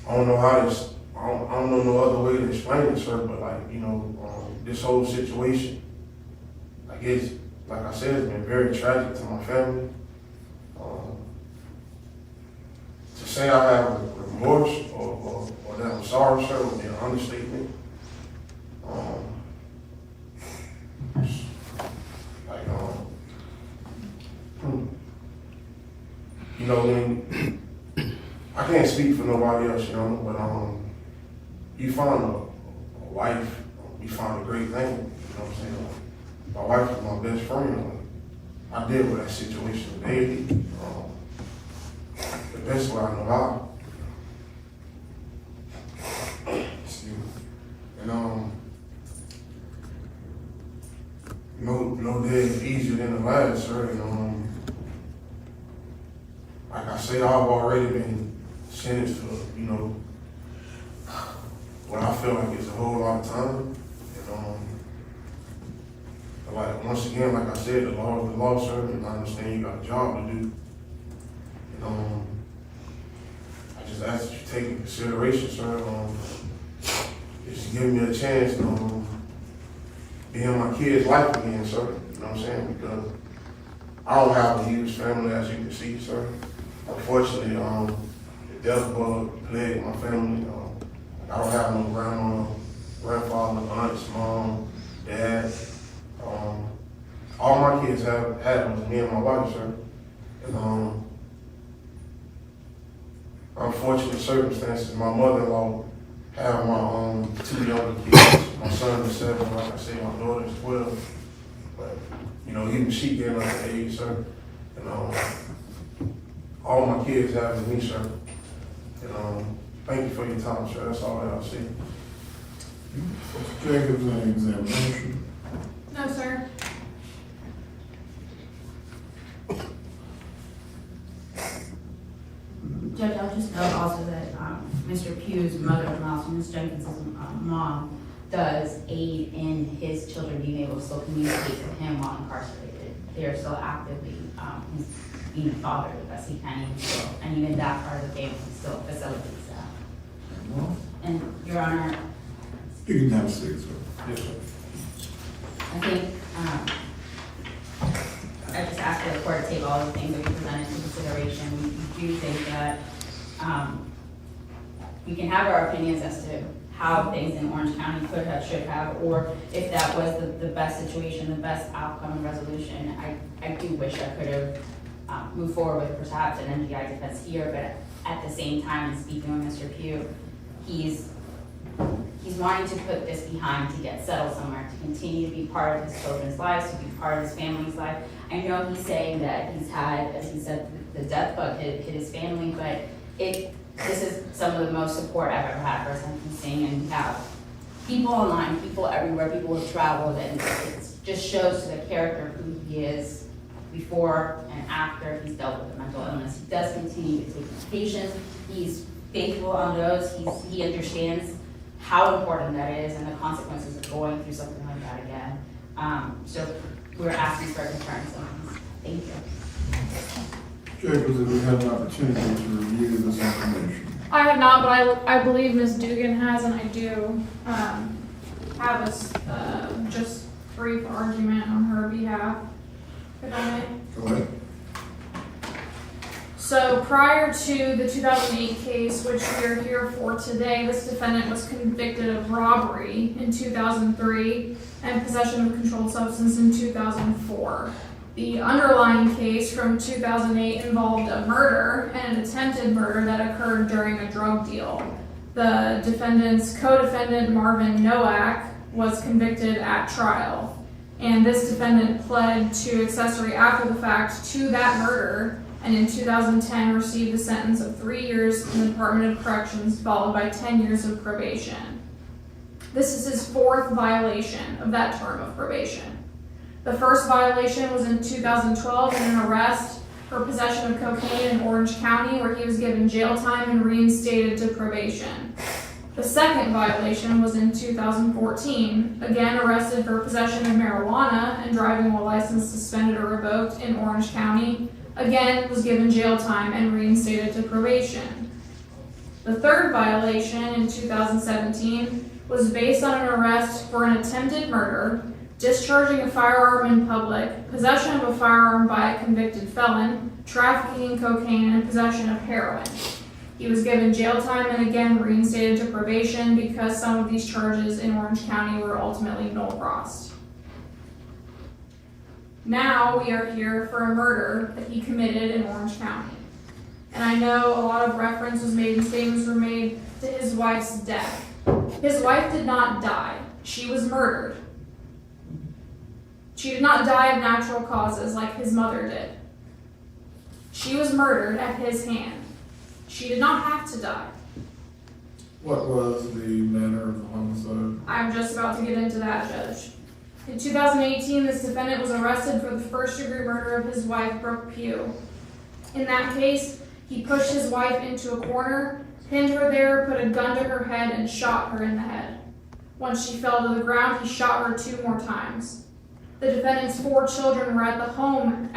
I don't know how this, I don't know no other way to explain it, sir, but, like, you know, this whole situation, like, it's, like I said, it's been very tragic to my family. To say I have remorse or that I'm sorry, sir, would be an understatement. Like, you know, when I can't speak for nobody else, you know, but you find a wife, you find a great thing, you know what I'm saying? My wife is my best friend. I deal with that situation daily, the best way I know how. Excuse me. And no day is easier than the last, sir. And like I say, I've already been sentenced to, you know, what I feel like is a whole lot of time. And like once again, like I said, the law is the law, sir, and I understand you got a job to do. And I just ask that you take in consideration, sir. Just give me a chance to be in my kid's life again, sir. You know what I'm saying? Because I don't have a huge family, as you can see, sir. Unfortunately, the death bug plagued my family. I don't have no grandma, grandfather, aunts, mom, dad. All my kids had was me and my wife, sir. And unfortunate circumstances, my mother-in-law had my 2 younger kids. My son is 7, like I said, my daughter is 12. But, you know, even she getting up to age, sir. And all my kids have is me, sir. And thank you for your time, sir. That's all that I'll say. Mr. Jacobs, any examination? No, sir. Judge, I'll just note also that Mr. Pugh's mother-in-law, so Ms. Jenkins' mom, does aid in his children being able to still communicate with him while incarcerated. They are still actively being a father the best he can, and even that part of the family still facilitates that. And Your Honor, You can have a seat, sir. Yes, sir. I think I just asked the court to take all the things that we presented into consideration. We do think that we can have our opinions as to how things in Orange County could have, should have, or if that was the best situation, the best outcome and resolution. I do wish I could have moved forward with perhaps an NGI defense here, but at the same time, in speaking with Mr. Pugh, he's wanting to put this behind to get settled somewhere, to continue to be part of his children's lives, to be part of his family's life. I know he's saying that he's had, as he said, the death bug hit his family, but this is some of the most support I've ever had for sentencing, and we have people online, people everywhere, people who have traveled, and it just shows to the character of who he is before and after he's dealt with the mental illness. He does continue to take medications. He's faithful on those. He understands how important that is and the consequences of going through something like that again. So we're asking for a concurrent sentence. Thank you. Jacobs, have you had an opportunity to review this information? I have not, but I believe Ms. Dugan has, and I do have a just brief argument on her behalf. If I may. Go ahead. So prior to the 2008 case, which we are here for today, this defendant was convicted of robbery in 2003 and possession of a controlled substance in 2004. The underlying case from 2008 involved a murder and an attempted murder that occurred during a drug deal. The defendant's co-defendant, Marvin Nowak, was convicted at trial. And this defendant pled to accessory-after-the-fact to that murder, and in 2010 received a sentence of 3 years in the Department of Corrections, followed by 10 years of probation. This is his 4th violation of that term of probation. The first violation was in 2012 in an arrest for possession of cocaine in Orange County, where he was given jail time and reinstated to probation. The second violation was in 2014, again arrested for possession of marijuana and driving while license suspended or revoked in Orange County, again was given jail time and reinstated to probation. The third violation in 2017 was based on an arrest for an attempted murder discharging a firearm in public, possession of a firearm by a convicted felon, trafficking in cocaine, and possession of heroin. He was given jail time and again reinstated to probation because some of these charges in Orange County were ultimately null-prossed. Now we are here for a murder that he committed in Orange County. And I know a lot of reference was made and statements were made to his wife's death. His wife did not die. She was murdered. She did not die of natural causes like his mother did. She was murdered at his hand. She did not have to die. What was the manner of the homicide? I'm just about to get into that, Judge. In 2018, this defendant was arrested for the first-degree murder of his wife, Brooke Pugh. In that case, he pushed his wife into a corner, pinned her there, put a gun to her head, and shot her in the head. Once she fell to the ground, he shot her 2 more times. The defendant's 4 children were in the home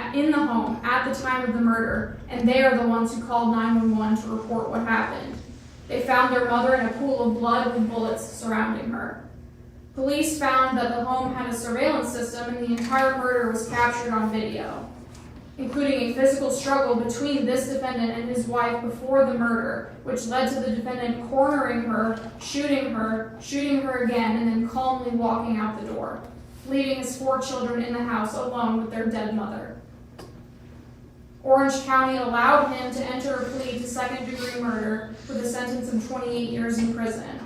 at the time of the murder, and they are the ones who called 911 to report what happened. They found their mother in a pool of blood with bullets surrounding her. Police found that the home had a surveillance system and the entire murder was captured on video, including a physical struggle between this defendant and his wife before the murder, which led to the defendant cornering her, shooting her again, and then calmly walking out the door, leaving his 4 children in the house alone with their dead mother. Orange County allowed him to enter a plea to second-degree murder with a sentence of 28 years in prison.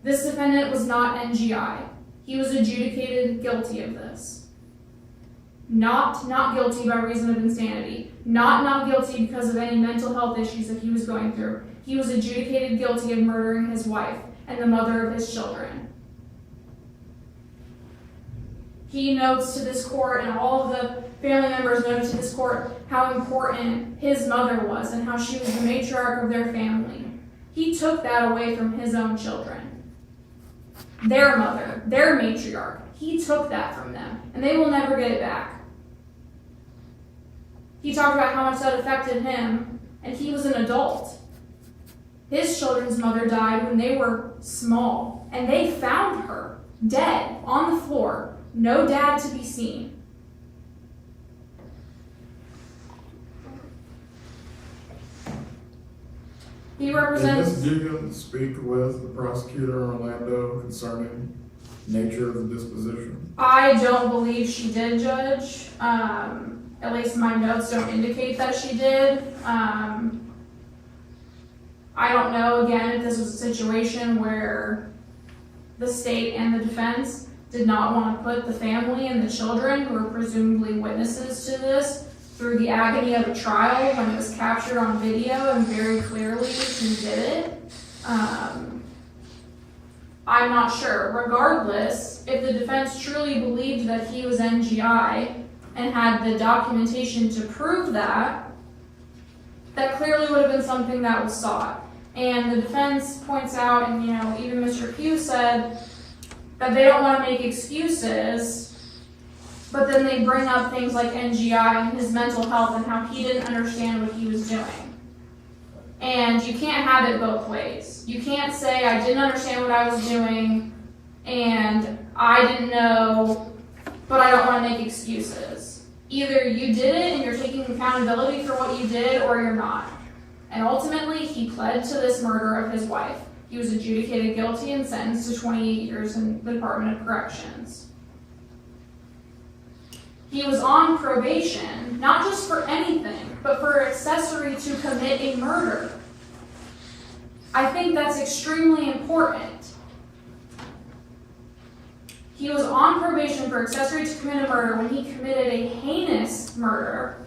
This defendant was not NGI. He was adjudicated guilty of this. Not guilty by reason of insanity. Not guilty because of any mental health issues that he was going through. He was adjudicated guilty of murdering his wife and the mother of his children. He notes to this court, and all of the family members noted to this court, how important his mother was and how she was the matriarch of their family. He took that away from his own children. Their mother, their matriarch, he took that from them, and they will never get it back. He talked about how much that affected him, and he was an adult. His children's mother died when they were small, and they found her dead on the floor. No dad to be seen. He represents... Did Ms. Dugan speak with the prosecutor in Orlando concerning the nature of the disposition? I don't believe she did, Judge. At least my notes don't indicate that she did. I don't know, again, if this was a situation where the state and the defense did not want to put the family and the children, who were presumably witnesses to this, through the agony of a trial when it was captured on video and very clearly who did it. I'm not sure. Regardless, if the defense truly believed that he was NGI and had the documentation to prove that, that clearly would have been something that was sought. And the defense points out, and even Mr. Pugh said, that they don't want to make excuses, but then they bring up things like NGI and his mental health and how he didn't understand what he was doing. And you can't have it both ways. You can't say, I didn't understand what I was doing, and I didn't know, but I don't want to make excuses. Either you did it and you're taking accountability for what you did, or you're not. And ultimately, he pled to this murder of his wife. He was adjudicated guilty and sentenced to 28 years in the Department of Corrections. He was on probation, not just for anything, but for accessory to commit a murder. I think that's extremely important. He was on probation for accessory to commit a murder when he committed a heinous murder.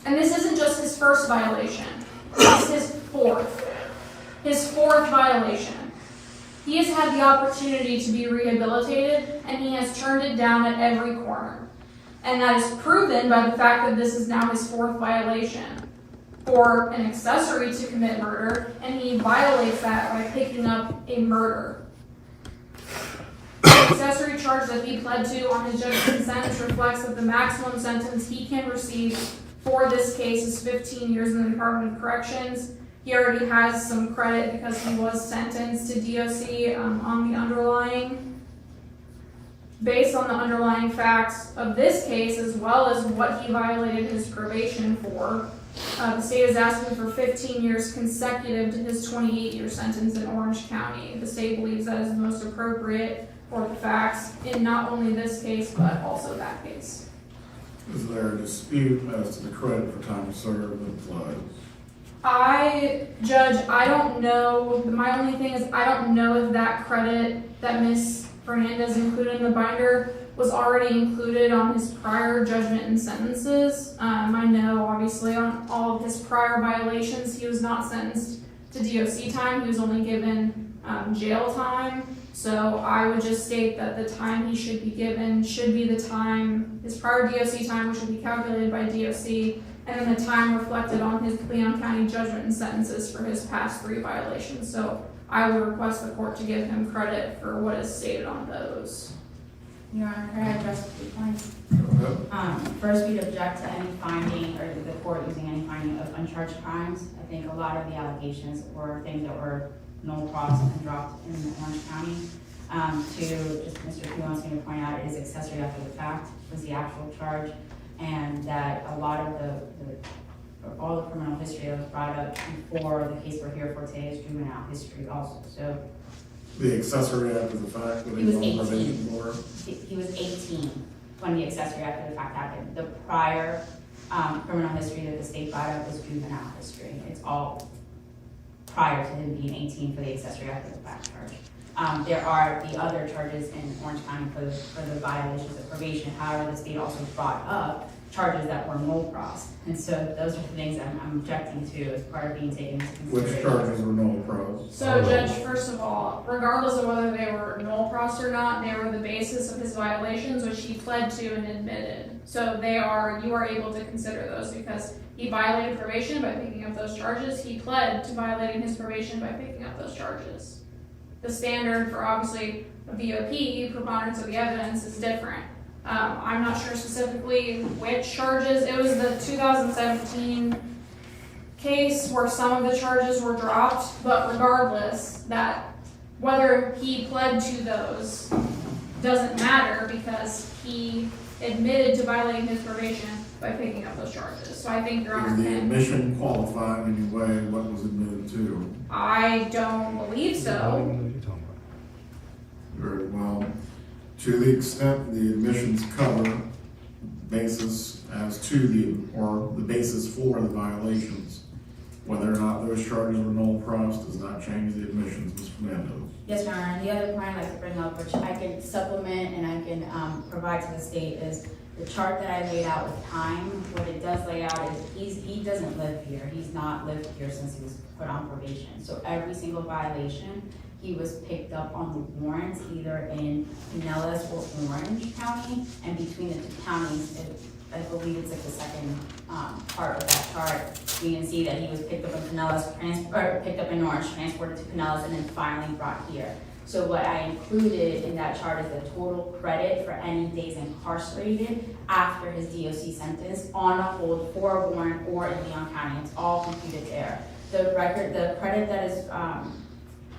And this isn't just his first violation, it's his fourth. His fourth violation. He has had the opportunity to be rehabilitated, and he has turned it down at every corner. And that is proven by the fact that this is now his fourth violation for an accessory to commit murder, and he violates that by picking up a murder. The accessory charge that he pled to on his judgment sentence reflects that the maximum sentence he can receive for this case is 15 years in the Department of Corrections. He already has some credit because he was sentenced to DOC on the underlying based on the underlying facts of this case, as well as what he violated his probation for, the state is asking for 15 years consecutive to his 28-year sentence in Orange County. The state believes that is most appropriate for the facts in not only this case, but also that case. Is there a dispute as to the credit for time served that applies? Judge, I don't know. My only thing is I don't know if that credit that Ms. Fernandez included in the binder was already included on his prior judgment and sentences. I know, obviously, on all of his prior violations, he was not sentenced to DOC time. He was only given jail time. So I would just state that the time he should be given should be the time, his prior DOC time, which should be calculated by DOC, and then the time reflected on his Leon County judgment and sentences for his past 3 violations. So I would request the court to give him credit for what is stated on those. Your Honor, can I address a few points? Go ahead. First, we'd object to any finding, or the court using any finding of uncharged crimes. I think a lot of the allegations were things that were null pros and dropped in Orange County. Just Mr. Pugh wants me to point out, it is accessory after the fact was the actual charge, and that a lot of all the criminal history that was brought up before the case we're here for today is juvenile history also. So The accessory after the fact that He was he's on probation 18. for? he was 18 when the accessory after the fact happened. The prior criminal history that the state brought up was juvenile history. It's all prior to him being 18 for the accessory after the fact charge. There are the other charges in Orange County for the violations of probation. However, the state also brought up charges that were null pros. And so those are the things I'm objecting to as part of being taken into consideration. Which charges were null pros? So, Judge, first of all, regardless of whether they were null pros or not, they were the basis of his violations, which he pled to and admitted. So you are able to consider those because he violated probation by picking up those charges. He pled to violating his probation by picking up those charges. The standard for obviously a VOP, preponderance of the evidence, is different. I'm not sure specifically which charges. It was the 2017 case where some of the charges were dropped, but regardless, that whether he pled to those doesn't matter because he admitted to violating his probation by picking up those charges. So I think Your Honor Did the can. admission qualify in any way what was admitted to? I don't believe so. Very well. To the extent the admissions cover basis as to the basis for the violations, whether or not those charges were null pros does not change the admissions, Ms. Fernandez. Yes, Your Honor. And the other point I'd like to bring up, which I can supplement and I can provide to the state, is the chart that I laid out with time. What it does lay out is he doesn't live here. He's not lived here since he was put on probation. So every single violation, he was picked up on the warrants, either in Pinellas or Orange County, and between the two counties, I believe it's like the second part of that chart. You can see that he was picked up in Pinellas, picked up in Orange, transported to Pinellas, and then finally brought here. So what I included in that chart is the total credit for any days incarcerated after his DOC sentence on a hold for a warrant or in Leon County. It's all computed there. The credit that is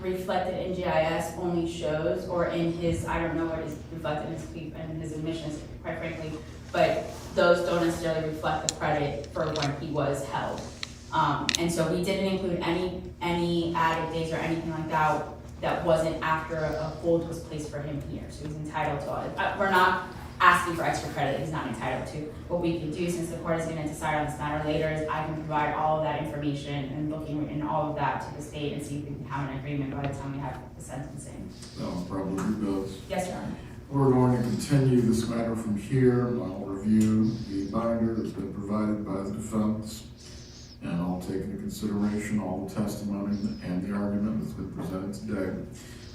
reflected in GIS only shows, or in his, I don't know what is reflected in his admissions, quite frankly, but those don't necessarily reflect the credit for when he was held. And so we didn't include any added days or anything like that that wasn't after a hold was placed for him here. So he's entitled to all it. We're not asking for extra credit he's not entitled to. What we can do, since the court is going to decide on this matter later, is I can provide all of that information and looking in all of that to the state and see if we can have an agreement by the time we have the sentencing. No, probably does. Yes, Your Honor. We're going to continue this matter from here. I'll review the binder that's been provided by the defense, and I'll take into consideration all the testimony and the argument that's been presented today.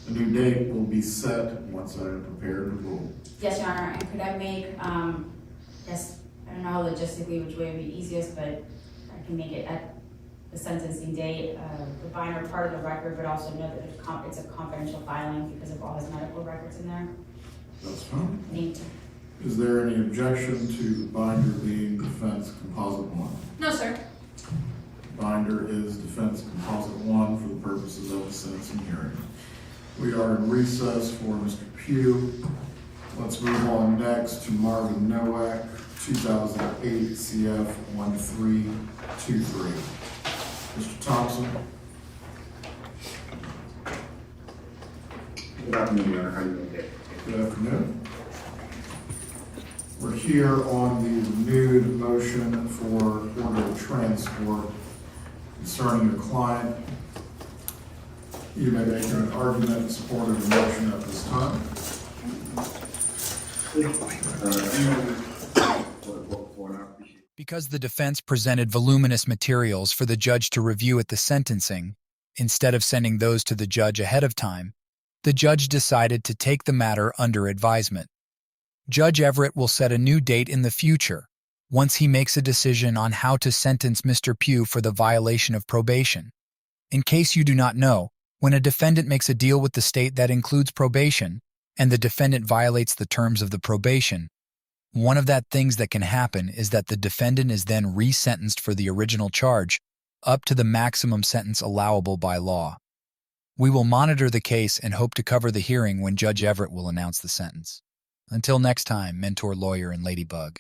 A new date will be set once I am prepared to rule. Yes, Your Honor. And could I make, yes, I don't know logistically which way would be easiest, but I can make it at the sentencing date, the binder part of the record, but also know that it's a confidential filing because of all his medical records in there. That's fine. Thank you. Is there any objection to the binder being defense composite 1? No, sir. Binder is defense composite 1 for the purposes of the sentencing hearing. We are in recess for Mr. Pugh. Let's move on next to Marvin Nowak, 2008 CF 1323. Mr. Thompson. Good afternoon, Your Honor. How you doing today? Good afternoon. We're here on the renewed motion for order of transport concerning your client. You may make an argument in support of the motion at this time. Because the defense presented voluminous materials for the judge to review at the sentencing, instead of sending those to the judge ahead of time, the judge decided to take the matter under advisement. Judge Everett will set a new date in the future, once he makes a decision on how to sentence Mr. Pugh for the violation of probation. In case you do not know, when a defendant makes a deal with the state that includes probation, and the defendant violates the terms of the probation, one of that things that can happen is that the defendant is then resentenced for the original charge, up to the maximum sentence allowable by law. We will monitor the case and hope to cover the hearing when Judge Everett will announce the sentence. Until next time, mentor, lawyer, and ladybug.